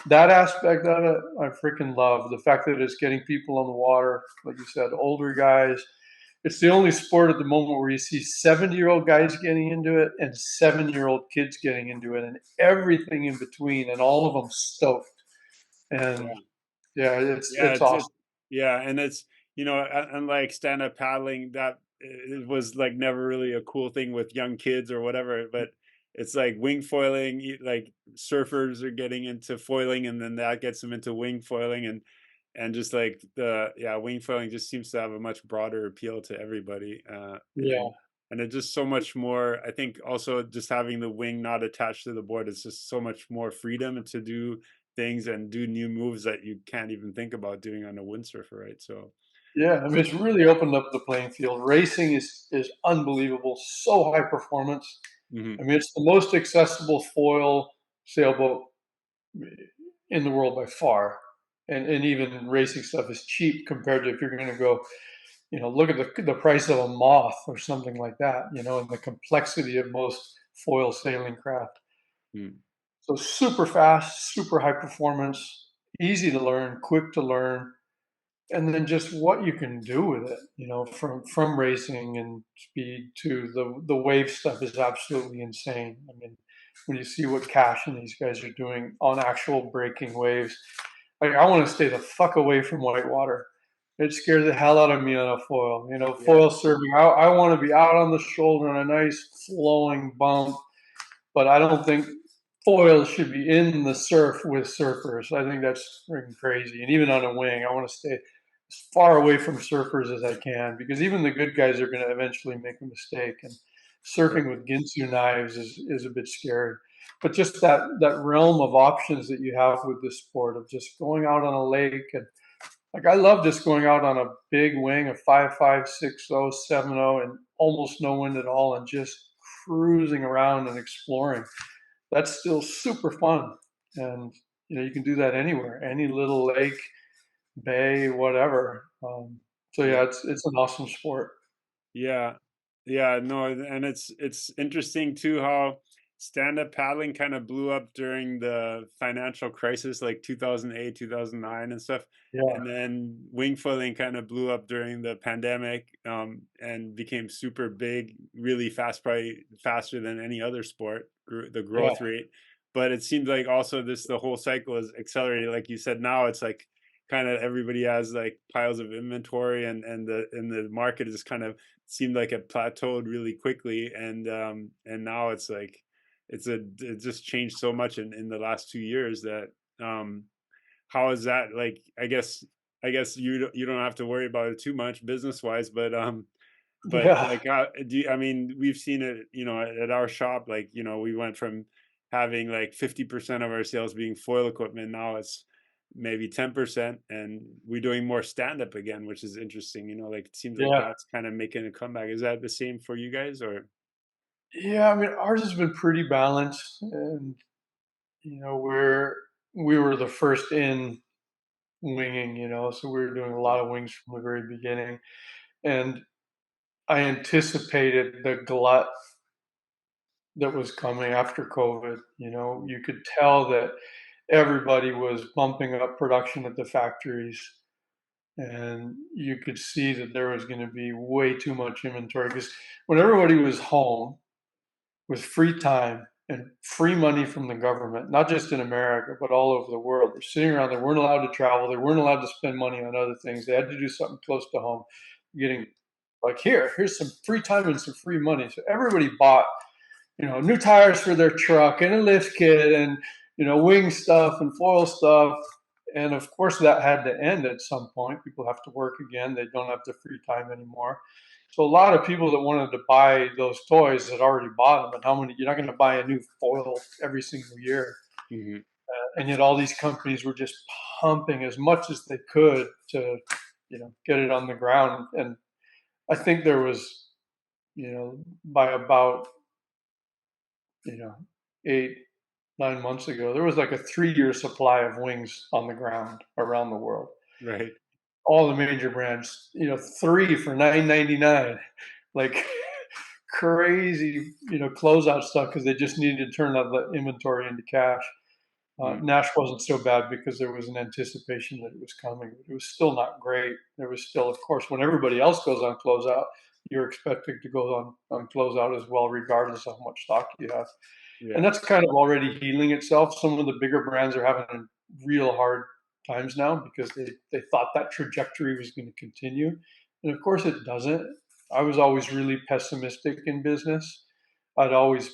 that aspect of it I freaking love. The fact that it's getting people on the water, like you said, older guys. It's the only sport at the moment where you see 70-year-old guys getting into it and 7-year-old kids getting into it, and everything in between, and all of them stoked. And Yeah. yeah, it's Yeah. it's It's awesome. yeah, and it's unlike stand up paddling, that it was like never really a cool thing with young kids or whatever. But it's like wing foiling, like surfers are getting into foiling, and then that gets them into wing foiling, and just like the yeah, wing foiling just seems to have a much broader appeal to everybody. Yeah. And it's just so much more. I think also just having the wing not attached to the board, it's just so much more freedom to do things and do new moves that you can't even think about doing on a windsurfer, right? So, Yeah, I mean, it's really opened up the playing field. Racing is unbelievable, so high performance. mhm. I mean, it's the most accessible foil sailboat in the world by far. And even racing stuff is cheap compared to if you're going to go, look at the price of a moth or something like that, and the complexity of most foil sailing craft. Mm. So super fast, super high performance, easy to learn, quick to learn, and then just what you can do with it, from racing and speed to the wave stuff is absolutely insane. I mean, when you see what Cash and these guys are doing on actual breaking waves, like, I want to stay the fuck away from whitewater. It scares the hell out of me on a foil. Yeah. Foil surfing. I want to be out on the shoulder on a nice flowing bump, but I don't think foils should be in the surf with surfers. I think that's freaking crazy. And even on a wing, I want to stay as far away from surfers as I can, because even the good guys are going to eventually make a mistake. And Yeah. surfing with Ginsu knives is a bit scary. But just that realm of options that you have with this sport, of just going out on a lake, and like, I love just going out on a big wing, a 5.5, 6.0, 7.0, and almost no wind at all, and just cruising around and exploring. That's still super fun. And you can do that anywhere, any little lake, bay, whatever. So Yeah. yeah, it's an awesome sport. Yeah. Yeah, no, and it's interesting too how stand-up paddling kind of blew up during the financial crisis like 2008, 2009 and stuff. Yeah, And then wing foiling kind of blew up during the pandemic and became super big, really fast, probably faster than any other sport, the yeah, growth rate. But it seems like also this the whole cycle is accelerated. Like you said, now it's like kind of everybody has like piles of inventory and the market is kind of seemed like it plateaued really quickly and now it's like it just changed so much in the last 2 years that um how is that like I guess you don't have to worry about it too much business wise but yeah, like I mean we've seen it at our shop like we went from having like 50% of our sales being foil equipment. Now it's maybe 10% and we're doing more stand up again, which is interesting. Like it seems like yeah, that's kind of making a comeback. Is that the same for you guys or? yeah. I mean, ours has been pretty balanced, and we were the first in winging, so we were doing a lot of wings from the very beginning, and I anticipated the glut that was coming after COVID. You could tell that everybody was bumping up production at the factories, and you could see that there was going to be way too much inventory because when everybody was home with free time and free money from the government, not just in America, but all over the world, they're sitting around, they weren't allowed to travel, they weren't allowed to spend money on other things, they had to do something close to home, getting like here's some free time and some free money. So everybody bought new tires for their truck and a lift kit and wing stuff and foil stuff. And of course, that had to end at some point. People have to work again. They don't have the free time anymore. So a lot of people that wanted to buy those toys had already bought them. And how many? You're not going to buy a new foil every single year. Mhm. And yet, all these companies were just pumping as much as they could to, get it on the ground. And I think there was, by about you know, 8, 9 months ago, there was like a 3-year supply of wings on the ground around the world. Right. All the major brands, three for $9.99, like crazy, closeout stuff because they just needed to turn out the inventory into cash. Mm. Nash wasn't so bad because there was an anticipation that it was coming. It was still not great. There was still, of course, when everybody else goes on closeout, you're expected to go on closeout as well, regardless of how much stock you have. And Yeah. that's kind of already healing itself. Some of the bigger brands are having real hard times now because they thought that trajectory was going to continue. And of course, it doesn't. I was always really pessimistic in business. I'd always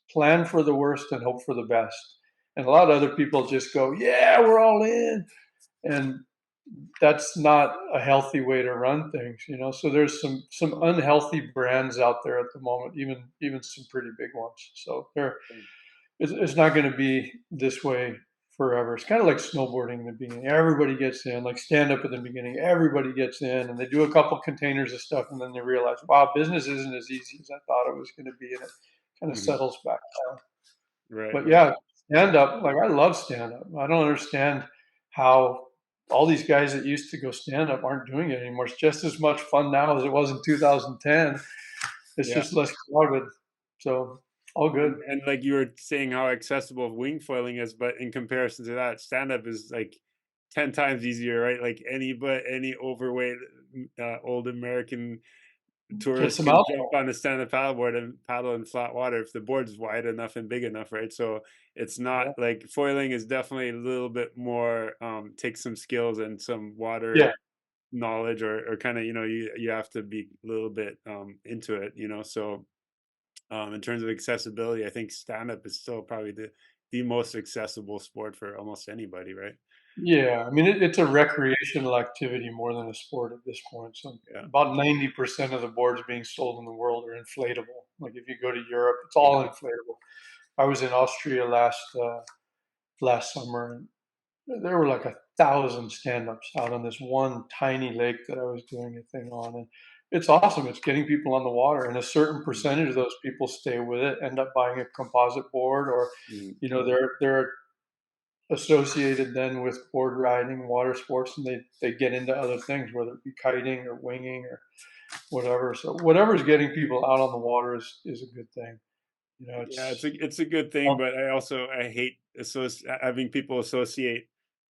plan for the worst and hope for the best. And a lot of other people just go, yeah, we're all in. And that's not a healthy way to run things. So there's some unhealthy brands out there at the moment, even some pretty big ones. So it's not going to be this way forever. It's kind of like snowboarding in the beginning. Everybody gets in, like stand up at the beginning. Everybody gets in, and they do a couple containers of stuff, and then they realize, wow, business isn't as easy as I thought it was going to be, and it kind of Mhm. settles back down. Right, But right. yeah, stand up. Like I love stand up. I don't understand how all these guys that used to go stand up aren't doing it anymore. It's just as much fun now as it was in 2010. It's Yeah. just less crowded. So all good. And like you were saying how accessible wing foiling is, but in comparison to that, stand up is like 10 times easier, right? Like any overweight old American Get tourists some can out. jump on a stand-up paddleboard and paddle in flat water if the board's wide enough and big enough, right? So it's not Yeah. like foiling is definitely a little bit more takes some skills and some Yeah. water knowledge or kind of you have to be a little bit into it, so in terms of accessibility, I think stand-up is still probably the most accessible sport for almost anybody, right? Yeah, I mean, it's a recreational activity more than a sport at this point. So Yeah. about 90% of the boards being sold in the world are inflatable. Like if you go to Europe, it's all Yeah. inflatable. I was in Austria last summer, and there were like 1,000 stand-ups out on this one tiny lake that I was doing a thing on, and it's awesome. It's getting people on the water, and a certain Mhm. percentage of those people stay with it, end up buying a composite board, or Mhm. there are associated then with board riding, water sports, and they get into other things, whether it be kiting or winging or whatever. So whatever's getting people out on the water is a good thing. You know, Yeah, it's it's a good thing, but I hate having people associate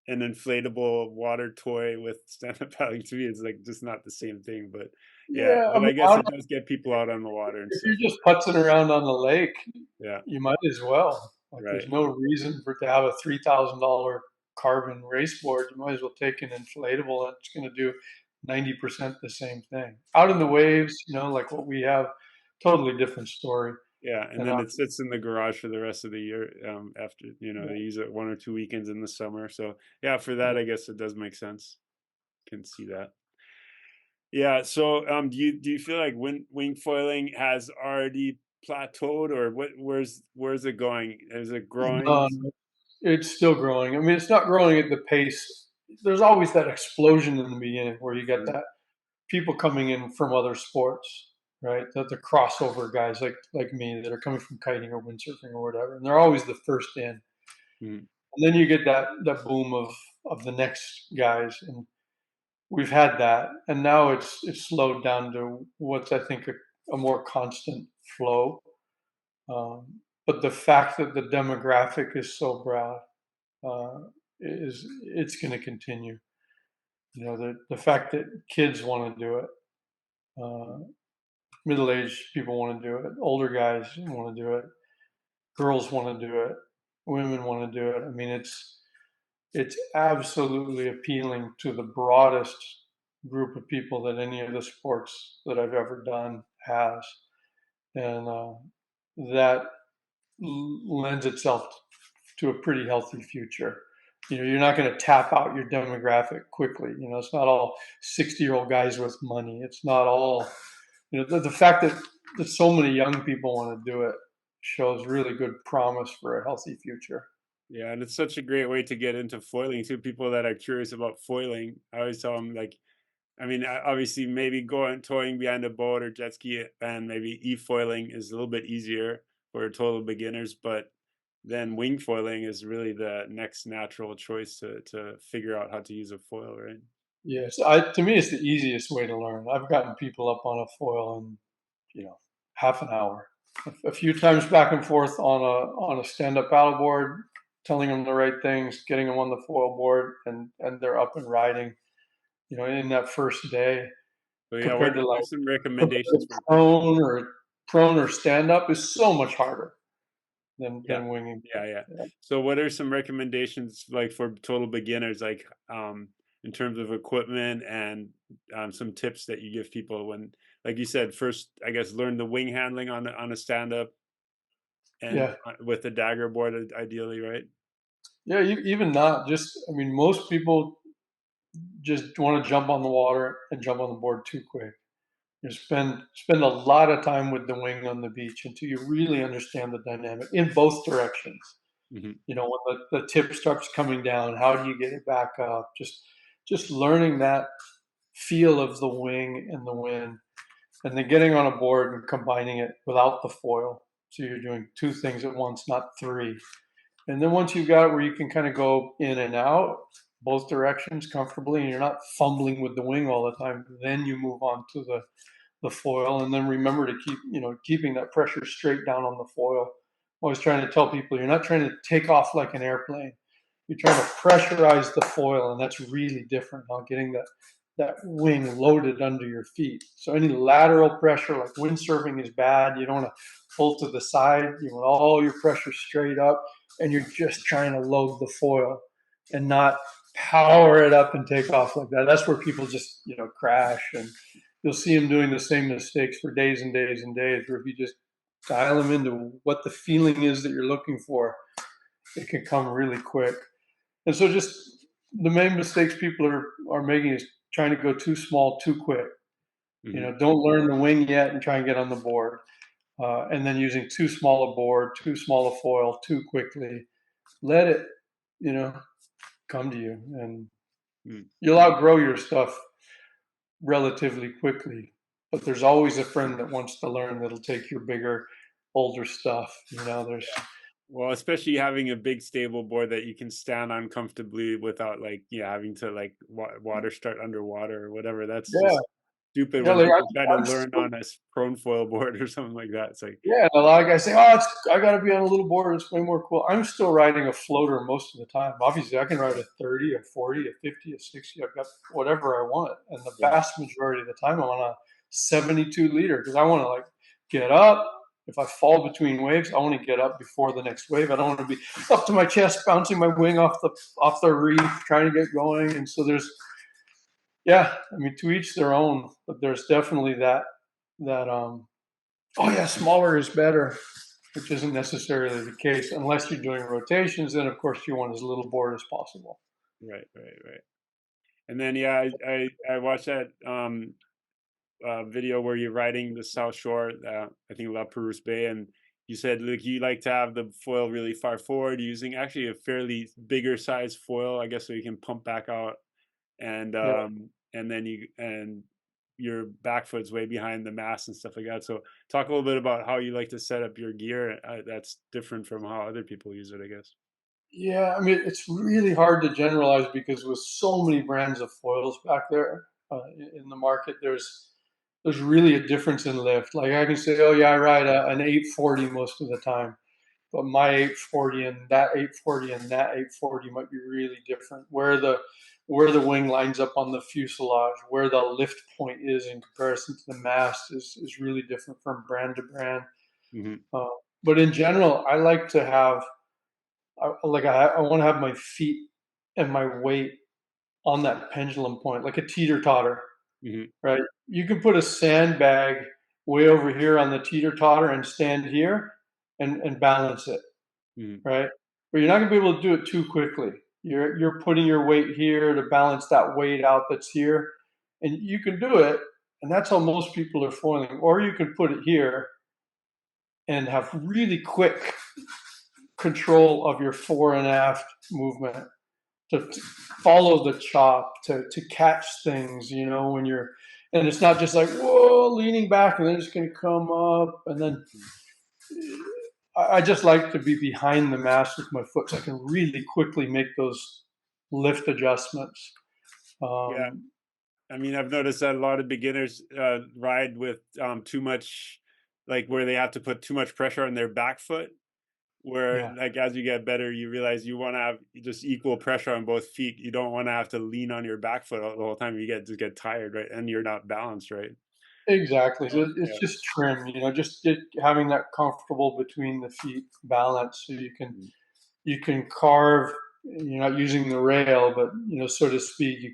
an inflatable water toy with stand-up paddling. To me, it's like just not the same thing. But yeah, yeah. I but mean, I guess it does get people out on the water and if stuff. you're just putzing around on the lake, Yeah, you might as well. Like, there's right. no reason for to have a $3,000 carbon race board. You might as well take an inflatable that's going to do 90% the same thing. Out in the waves, like what we have, totally different story. Yeah, and And then it sits in the garage for the rest of the year. After yeah, they use it 1 or 2 weekends in the summer. So yeah, for that, I guess it does make sense. Can see that. Yeah. So, do you feel like wing foiling has already plateaued, or where's it going? Is it growing? no, it's still growing. I mean, it's not growing at the pace. There's always that explosion in the beginning where you get Mm, that people coming in from other sports, right? That the crossover guys like me that are coming from kiting or windsurfing or whatever, and they're always the first in. mm, And then you get that boom of the next guys, and we've had that, and now it's slowed down to what's I think a more constant flow. But the fact that the demographic is so broad is it's going to continue. The fact that kids want to do it, uh, middle-aged people want to do it, older guys want to do it, girls want to do it, women want to do it. I mean, it's absolutely appealing to the broadest group of people that any of the sports that I've ever done has, and that lends itself to a pretty healthy future. You're not going to tap out your demographic quickly. It's not all 60-year-old guys with money. It's not all, the fact that so many young people want to do it shows really good promise for a healthy future. yeah, and it's such a great way to get into foiling too. People that are curious about foiling, I always tell them like, I mean, obviously, maybe going towing behind a boat or jet ski and maybe e-foiling is a little bit easier for total beginners, but then wing foiling is really the next natural choice to figure out how to use a foil, right? Yes, to me, it's the easiest way to learn. I've gotten people up on a foil in, half an hour. A few times back and forth on a stand-up paddleboard, telling them the right things, getting them on the foil board, and they're up and riding. In that first day, So yeah, compared to what are like some compared recommendations to for people? prone or stand-up is so much harder than Yeah, winging. yeah, yeah. So what are some recommendations like for total beginners, like in terms of equipment and some tips that you give people when, like you said, first I guess learn the wing handling on a stand up and Yeah, with a dagger board ideally, right? yeah. Even not just. I mean, most people just want to jump on the water and jump on the board too quick. Spend a lot of time with the wing on the beach until you really understand the dynamic in both directions. Hmm. When the tip starts coming down, how do you get it back up? Just learning that feel of the wing and the wind, and then getting on a board and combining it without the foil. So you're doing two things at once, not three. And then once you've got it where you can kind of go in and out both directions comfortably, and you're not fumbling with the wing all the time, then you move on to the foil, and then remember to keeping that pressure straight down on the foil. I was trying to tell people you're not trying to take off like an airplane. You're trying to pressurize the foil, and that's really different. Getting that wing loaded under your feet. So any lateral pressure, like windsurfing, is bad. You don't want to pull to the side. You want all your pressure straight up, and you're just trying to load the foil and not power it up and take off like that. That's where people just crash, and you'll see them doing the same mistakes for days and days and days. Where if you just dial them into what the feeling is that you're looking for, it can come really quick. And so just the main mistakes people are making is trying to go too small too quick. Hmm. Don't learn the wing yet and try and get on the board. And then using too small a board, too small a foil too quickly. Let it, you know, come to you, and you'll outgrow your stuff relatively quickly. But there's always a friend that wants to learn that'll take your bigger, older stuff. There's Well, especially having a big stable board that you can stand on comfortably without like, yeah, having to like water start underwater or whatever. That's Yeah, just stupid yeah. when Like people try to I'm learn still, on a prone foil board or something like that. It's like, yeah. And a lot of guys say, "Oh, I got to be on a little board. It's way more cool." I'm still riding a floater most of the time. Obviously, I can ride a 30, a 40, a 50, a 60. I've got whatever I want, and the yeah, vast majority of the time, I'm on a 72 liter because I want to like get up. If I fall between waves, I want to get up before the next wave. I don't want to be up to my chest, bouncing my wing off the reef, trying to get going. And so there's, yeah, I mean, to each their own. But there's definitely that. Oh yeah, smaller is better, which isn't necessarily the case unless you're doing rotations. Then of course you want as little board as possible. right, right, right. And then yeah, I watched that video where you're riding the South Shore, I think La Perouse Bay, and you said like you like to have the foil really far forward, using actually a fairly bigger size foil, I guess, so you can pump back out, Yeah. and then your back foot's way behind the mast and stuff like that. So talk a little bit about how you like to set up your gear. That's different from how other people use it, I guess. Yeah, I mean, it's really hard to generalize because with so many brands of foils back there in the market, there's really a difference in lift. Like I can say, oh yeah, I ride an 840 most of the time, but my 840 and that 840 and that 840 might be really different. Where the wing lines up on the fuselage, where the lift point is in comparison to the mast is really different from brand to brand. Hmm. Uh, but in general, I like to have I want to have my feet and my weight on that pendulum point, like a teeter totter, Hmm. right? You can put a sandbag way over here on the teeter totter and stand here and balance it, Hmm. right? But you're not going to be able to do it too quickly. You're putting your weight here to balance that weight out that's here, and you can do it, and that's how most people are foiling. Or you can put it here and have really quick control of your fore and aft movement to follow the chop, to catch things, when you're, and it's not just like, whoa, leaning back and then it's going to come up. And then I just like to be behind the mast with my foot so I can really quickly make those lift adjustments. Yeah. Um, I mean, I've noticed that a lot of beginners ride with too much, like where they have to put too much pressure on their back foot. Where, yeah, like, as you get better, you realize you want to have just equal pressure on both feet. You don't want to have to lean on your back foot the whole time. You get tired, right? And you're not balanced, right? exactly. So, So it's yeah. just trim, just having that comfortable between the feet balance so you can carve. You're not using the rail, but so to speak, you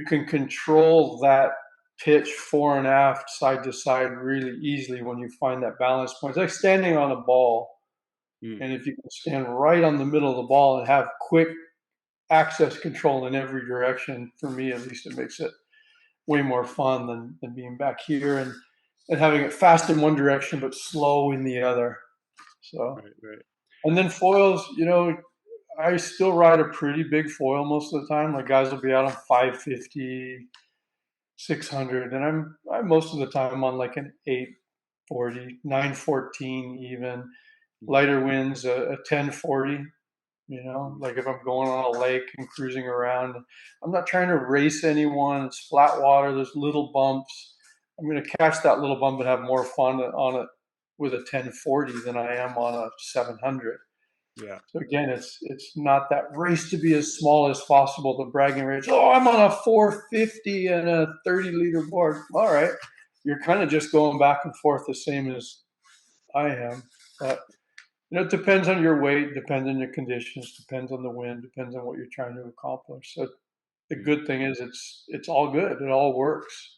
can control that pitch fore and aft, side to side, really easily when you find that balance point. It's like standing on a ball, Mm. and if you can stand right on the middle of the ball and have quick access control in every direction, for me at least, it makes it way more fun than being back here and having it fast in one direction but slow in the other. So, Right, right. and then foils, I still ride a pretty big foil most of the time. Like guys will be out on 550, 600, and I'm most of the time on like an 840, 914 even. Mm, Lighter winds, a 1040. mm, Like if I'm going on a lake and cruising around, I'm not trying to race anyone. It's flat water. There's little bumps. I'm going to catch that little bump and have more fun on it with a 1040 than I am on a 700. yeah. So again, it's not that race to be as small as possible. The bragging race. Oh, I'm on a 450 and a 30-liter board. All right, you're kind of just going back and forth the same as I am. But it depends on your weight, depends on your conditions, depends on the wind, depends on what you're trying to accomplish. So the Mm. good thing is it's all good. It all works.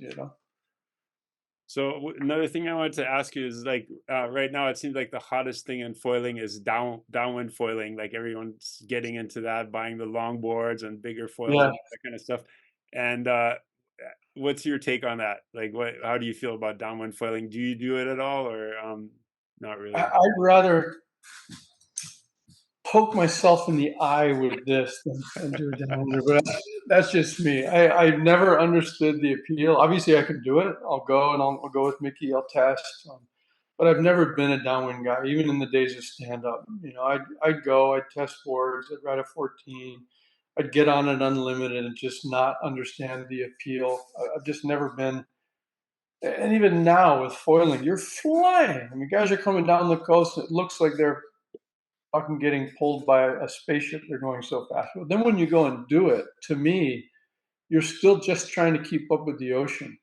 So another thing I wanted to ask you is like right now it seems like the hottest thing in foiling is downwind foiling. Like everyone's getting into that, buying the long boards and bigger foils Yeah. and that kind of stuff. And what's your take on that? Like, how do you feel about downwind foiling? Do you do it at all, or not really? I'd rather poke myself in the eye with this than do it down under. But that's just me. I've never understood the appeal. Obviously, I can do it. I'll go and I'll go with Mickey. I'll test. but I've never been a downwind guy, even in the days of stand up. I'd go, I'd test boards, I'd ride a 14, I'd get on an unlimited and just not understand the appeal. I've just never been. And even now with foiling, you're flying. I mean, guys are coming down the coast. It looks like they're fucking getting pulled by a spaceship. They're going so fast. But then when you go and do it, to me, you're still just trying to keep up with the ocean.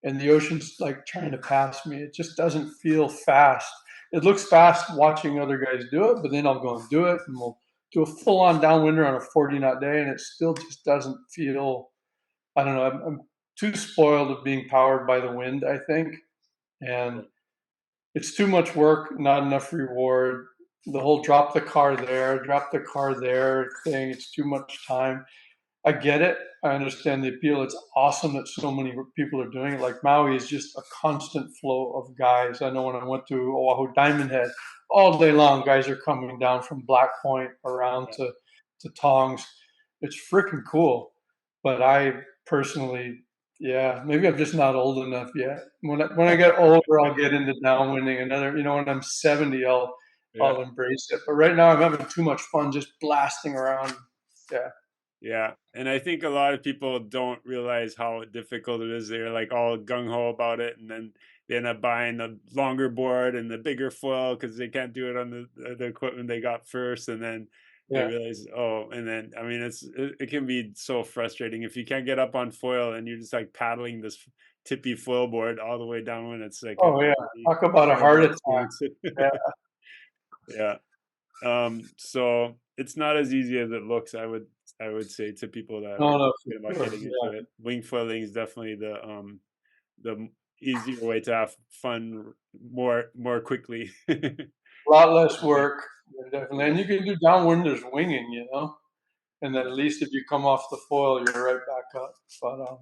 And the ocean's like trying to pass me. It just doesn't feel fast. It looks fast watching other guys do it, but then I'll go and do it, and we'll do a full-on downwinder on a 40-knot day, and it still just doesn't feel. I don't know. I'm too spoiled of being powered by the wind, I think, and it's too much work, not enough reward. The whole drop the car there thing. It's too much time. I get it. I understand the appeal. It's awesome that so many people are doing it. Like Maui is just a constant flow of guys. I know when I went to Oahu Diamond Head, all day long, guys are coming down from Black Point around to Tongs. It's freaking cool. But I personally, yeah, maybe I'm just not old enough yet. When I get older, I'll get into downwinding. When I'm 70, I'll embrace it. But right now, I'm having too much fun just blasting around. Yeah. Yeah. And I think a lot of people don't realize how difficult it is. They're like all gung ho about it. And then they end up buying the longer board and the bigger foil because they can't do it on the equipment they got first. And then they Yeah. realize, oh, and then, I mean, it can be so frustrating if you can't get up on foil and you're just like paddling this tippy foil board all the way down when it's like a Oh yeah. really Talk about a heart terrible attack. experience. Yeah. Yeah. So it's not as easy as it looks. I would say to people that are No, no, thinking for about sure. getting Yeah. into it. Wing foiling is definitely the easier way to have fun more quickly. A lot less Yeah. work. Yeah, definitely. And you can do downwinders winging. And then Yeah. at least if you come off the foil, you're right back up. But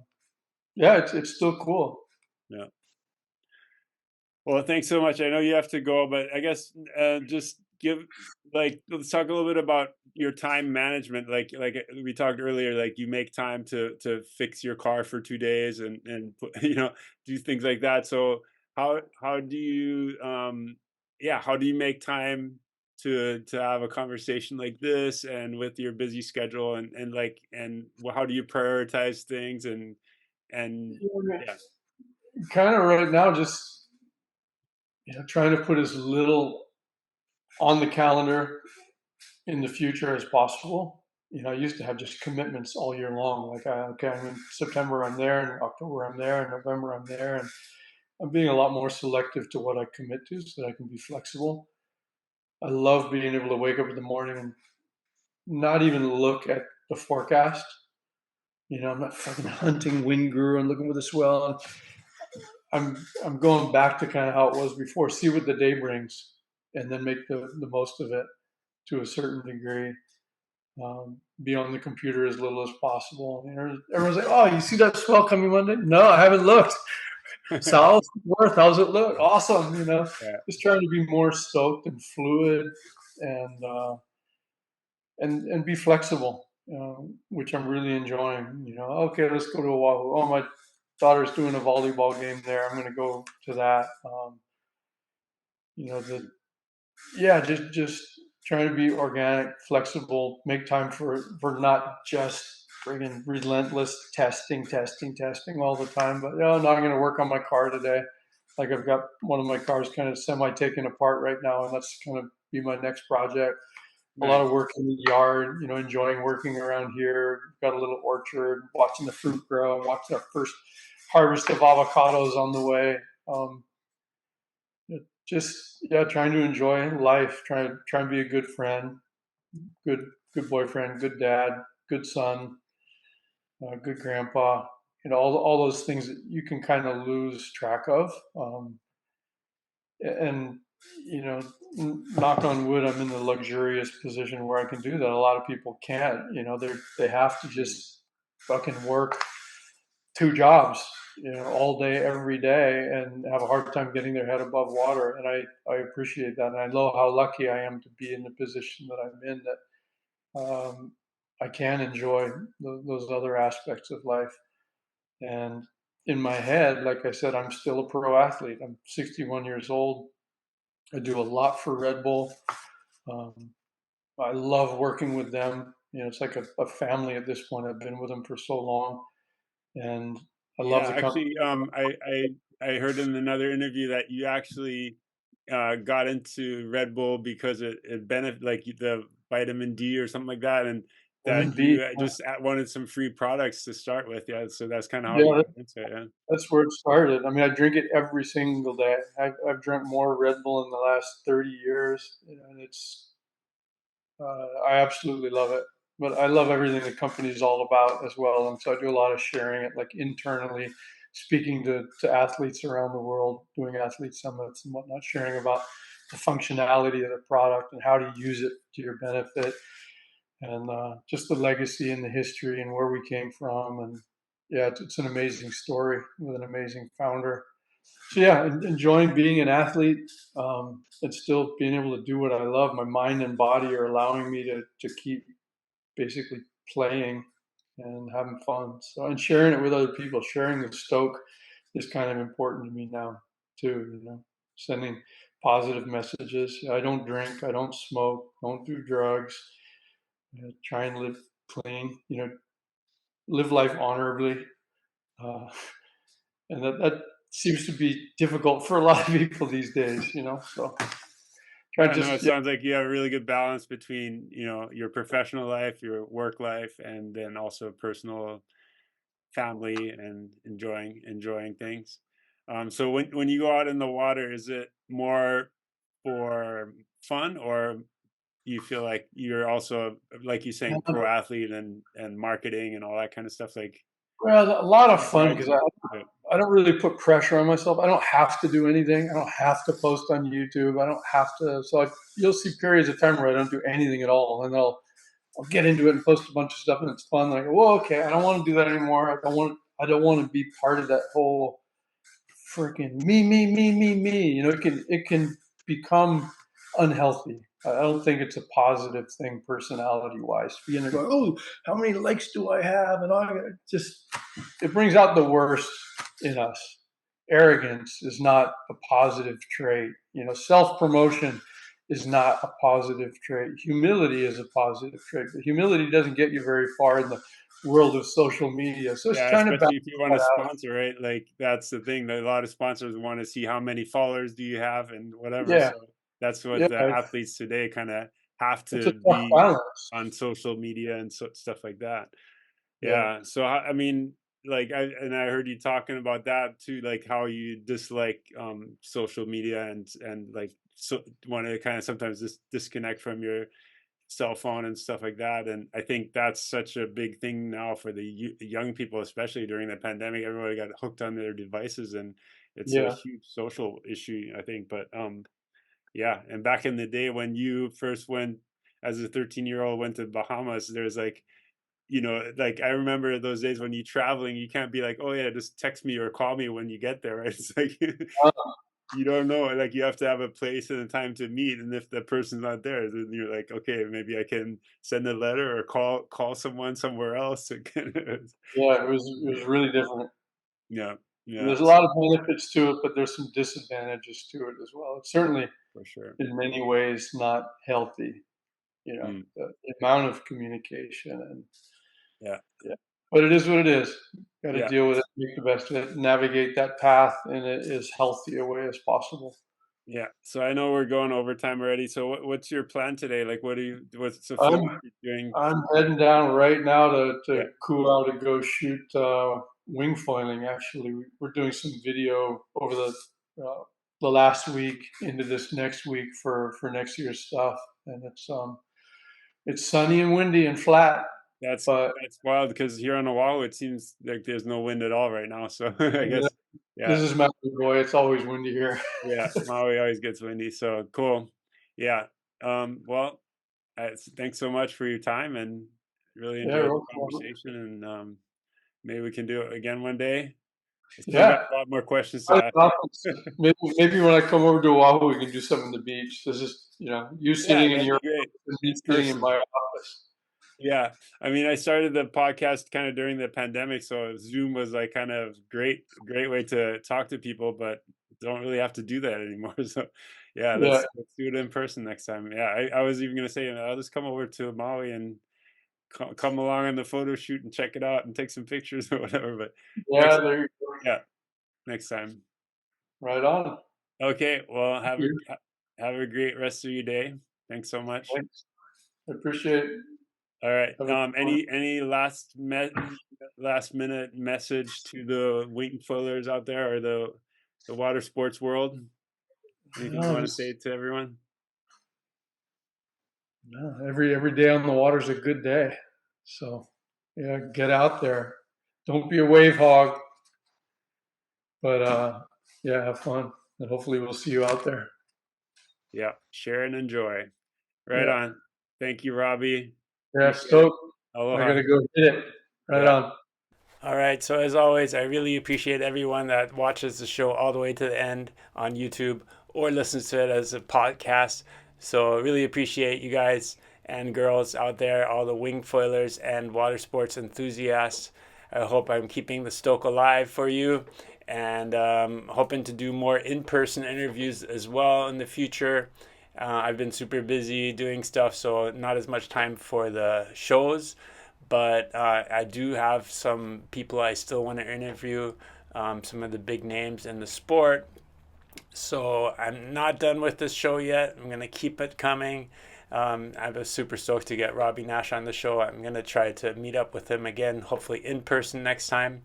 yeah, it's still cool. Yeah. Well, thanks so much. I know you have to go, but I guess just let's talk a little bit about your time management. Like we talked earlier, like you make time to fix your car for 2 days and do things like that. So how do you how do you make time to have a conversation like this and with your busy schedule and how do you prioritize things and yeah. Kind of right now, just trying to put as little on the calendar in the future as possible. I used to have just commitments all year long. Like, okay, I'm in September, I'm there, and October, I'm there, and November, I'm there, and I'm being a lot more selective to what I commit to, so that I can be flexible. I love being able to wake up in the morning and not even look at the forecast. I'm not fucking hunting wind guru and looking for the swell. I'm going back to kind of how it was before. See what the day brings, and then make the most of it to a certain degree. Be on the computer as little as possible. Everyone's like, "Oh, you see that swell coming Monday?" No, I haven't looked. South Worth, how's it look? Awesome. Yeah. Just trying to be more stoked and fluid, and and be flexible, which I'm really enjoying. Okay, let's go to Oahu. Oh, my daughter's doing a volleyball game there. I'm going to go to that. The yeah, just trying to be organic, flexible, make time for not just friggin' relentless testing all the time. But no, I'm going to work on my car today. Like I've got one of my cars kind of semi taken apart right now, and that's going to be my next project. A lot Nice. of work in the yard, enjoying working around here. Got a little orchard, watching the fruit grow, watching our first harvest of avocados on the way. Um, just trying to enjoy life, trying to be a good friend, good good boyfriend, good dad, good son, good grandpa. All those things that you can kind of lose track of. And you know, knock on wood, I'm in the luxurious position where I can do that. A lot of people can't. They have to just fucking work two jobs, all day, every day, and have a hard time getting their head above water. And I appreciate that, and I know how lucky I am to be in the position that I'm in. That I can enjoy those other aspects of life, and in my head, like I said, I'm still a pro athlete. I'm 61 years old. I do a lot for Red Bull. Um, I love working with them. It's like a family at this point. I've been with them for so long, and I love Yeah, the company. actually, I heard in another interview that you actually got into Red Bull because it benefit like the vitamin D or something like that, and Vitamin that B. you just wanted some free products to start with. Yeah, so that's kind of how you Yeah, got into it. Yeah. that's where it started. I mean, I drink it every single day. I've drank more Red Bull in the last 30 years, and I absolutely love it. But I love everything the company is all about as well. And so I do a lot of sharing it, like internally, speaking to athletes around the world, doing athlete summits and whatnot, sharing about the functionality of the product and how to use it to your benefit, and just the legacy and the history and where we came from. And yeah, it's an amazing story with an amazing founder. So yeah, enjoying being an athlete, and still being able to do what I love. My mind and body are allowing me to keep basically playing and having fun. So, and sharing it with other people, sharing the stoke is kind of important to me now too. Sending positive messages. I don't drink. I don't smoke. Don't do drugs. Try and live clean. Live life honorably. Uh, and that seems to be difficult for a lot of people these days. So try Yeah, no, it just yeah, sounds like you have a really good balance between, your professional life, your work life, and then also personal family and enjoying things. So when you go out in the water, is it more for fun, or you feel like you're also, like you saying, pro athlete and marketing and all that kind of stuff? Like, well, a lot of what fun drives because you? Yeah. I don't really put pressure on myself. I don't have to do anything. I don't have to post on YouTube. I don't have to. So you'll see periods of time where I don't do anything at all, and I'll get into it and post a bunch of stuff, and it's fun. Like, well, okay, I don't want to do that anymore. I don't want to be part of that whole freaking me. It can become unhealthy. I don't think it's a positive thing personality wise. Being there going, oh, how many likes do I have? And I just it brings out the worst in us. Arrogance is not a positive trait. Self promotion is not a positive trait. Humility is a positive trait, but humility doesn't get you very far in the world of social media. So it's Yeah, trying to balance especially if you want that to out. sponsor, right? Like that's the thing that a lot of sponsors want to see how many followers do you have and whatever. Yeah, So that's what yeah. the athletes today kind of have It's a to tough be balance. on social media and stuff like that. Yeah. Yeah. So I mean, like I heard you talking about that too, like how you dislike social media and like so want to kind of sometimes just disconnect from your cell phone and stuff like that. And I think that's such a big thing now for the young people, especially during the pandemic. Everybody got hooked on their devices, and it's a Yeah. huge social issue, I think. But yeah. And back in the day when you first went as a 13-year-old went to Bahamas, there's like, like I remember those days when you traveling, you can't be like, oh yeah, just text me or call me when you get there, right? It's like you don't know, like you have to have a place and a time to meet, and if the person's not there, then you're like, okay, maybe I can send a letter or call someone somewhere else to Yeah. It was really different. yeah, yeah, There's a lot so of benefits to it, but there's some disadvantages to it as well. It's certainly for sure. in many ways not healthy. Mm, The amount of communication, and yeah, yeah, but it is what it is. Got to yeah, deal with it, make the best of it, navigate that path in as healthy a way as possible. yeah. So I know we're going overtime already. So what's your plan today? Like, what's the first I'm you're doing? I'm heading down right now Yeah, to cool out to go shoot wing foiling. Actually, we're doing some video over the last week into this next week for next year's stuff, and it's sunny and windy and flat, that's but that's wild because here on Oahu, it seems like there's no wind at all right now. So I yeah, guess, this yeah. is Mountain Boy. It's always windy here. Yeah, Maui always gets windy, so cool. Yeah. Well, thanks so much for your time and really Yeah, enjoyed the no problem. conversation. And maybe we can do it again one day. I still got Yeah. a lot more questions to ask you. Maybe when I come over to Oahu, we can do something on the beach. This is, you Yeah, sitting in that'd your be great office and me in sitting in person. my office. Yeah, I mean, I started the podcast kind of during the pandemic, so Zoom was like kind of great way to talk to people, but don't really have to do that anymore. So, yeah, Yeah, let's do it in person next time. Yeah, I was even gonna say, I'll just come over to Maui and come along on the photo shoot and check it out and take some pictures or whatever. But yeah, next, there you go. yeah, next time. Right on. Okay, well, Thank you. have a great rest of your day. Thanks so much. Thanks. I appreciate it. All right. Have a good one. Any last minute message to the wing foilers out there or the water sports world? Anything you No, want to say just to everyone? no, every day on the water is a good day. So yeah, get out there. Don't be a wave hog, but yeah, have fun, and hopefully we'll see you out there. Yeah, share and enjoy. Right Yeah, on. Thank you, Robbie. yeah, Appreciate it. stoked. I Aloha. gotta go hit it. Right Yeah. on. All right. So as always, I really appreciate everyone that watches the show all the way to the end on YouTube or listens to it as a podcast. So really appreciate you guys and girls out there, all the wing foilers and water sports enthusiasts. I hope I'm keeping the stoke alive for you and hoping to do more in-person interviews as well in the future. I've been super busy doing stuff, so not as much time for the shows, but I do have some people I still want to interview, some of the big names in the sport. So I'm not done with this show yet. I'm going to keep it coming. I was super stoked to get Robby Naish on the show. I'm going to try to meet up with him again, hopefully in person next time.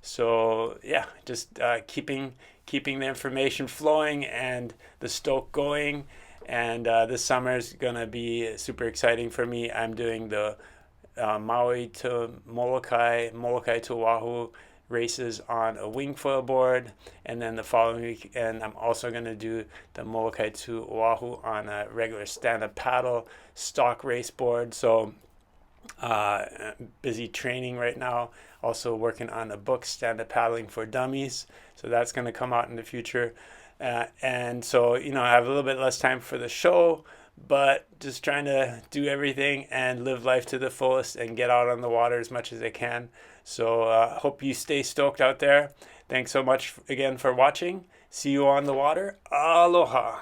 So yeah, just keeping the information flowing and the stoke going. And this summer is going to be super exciting for me. I'm doing the Maui to Molokai, Molokai to Oahu races on a wing foil board, and then the following weekend I'm also going to do the Molokai to Oahu on a regular stand-up paddle stock race board. So uh, busy training right now, also working on a book, stand-up paddling for dummies, so that's going to come out in the future. And so, I have a little bit less time for the show, but just trying to do everything and live life to the fullest and get out on the water as much as I can. So, hope you stay stoked out there. Thanks so much again for watching. See you on the water. Aloha.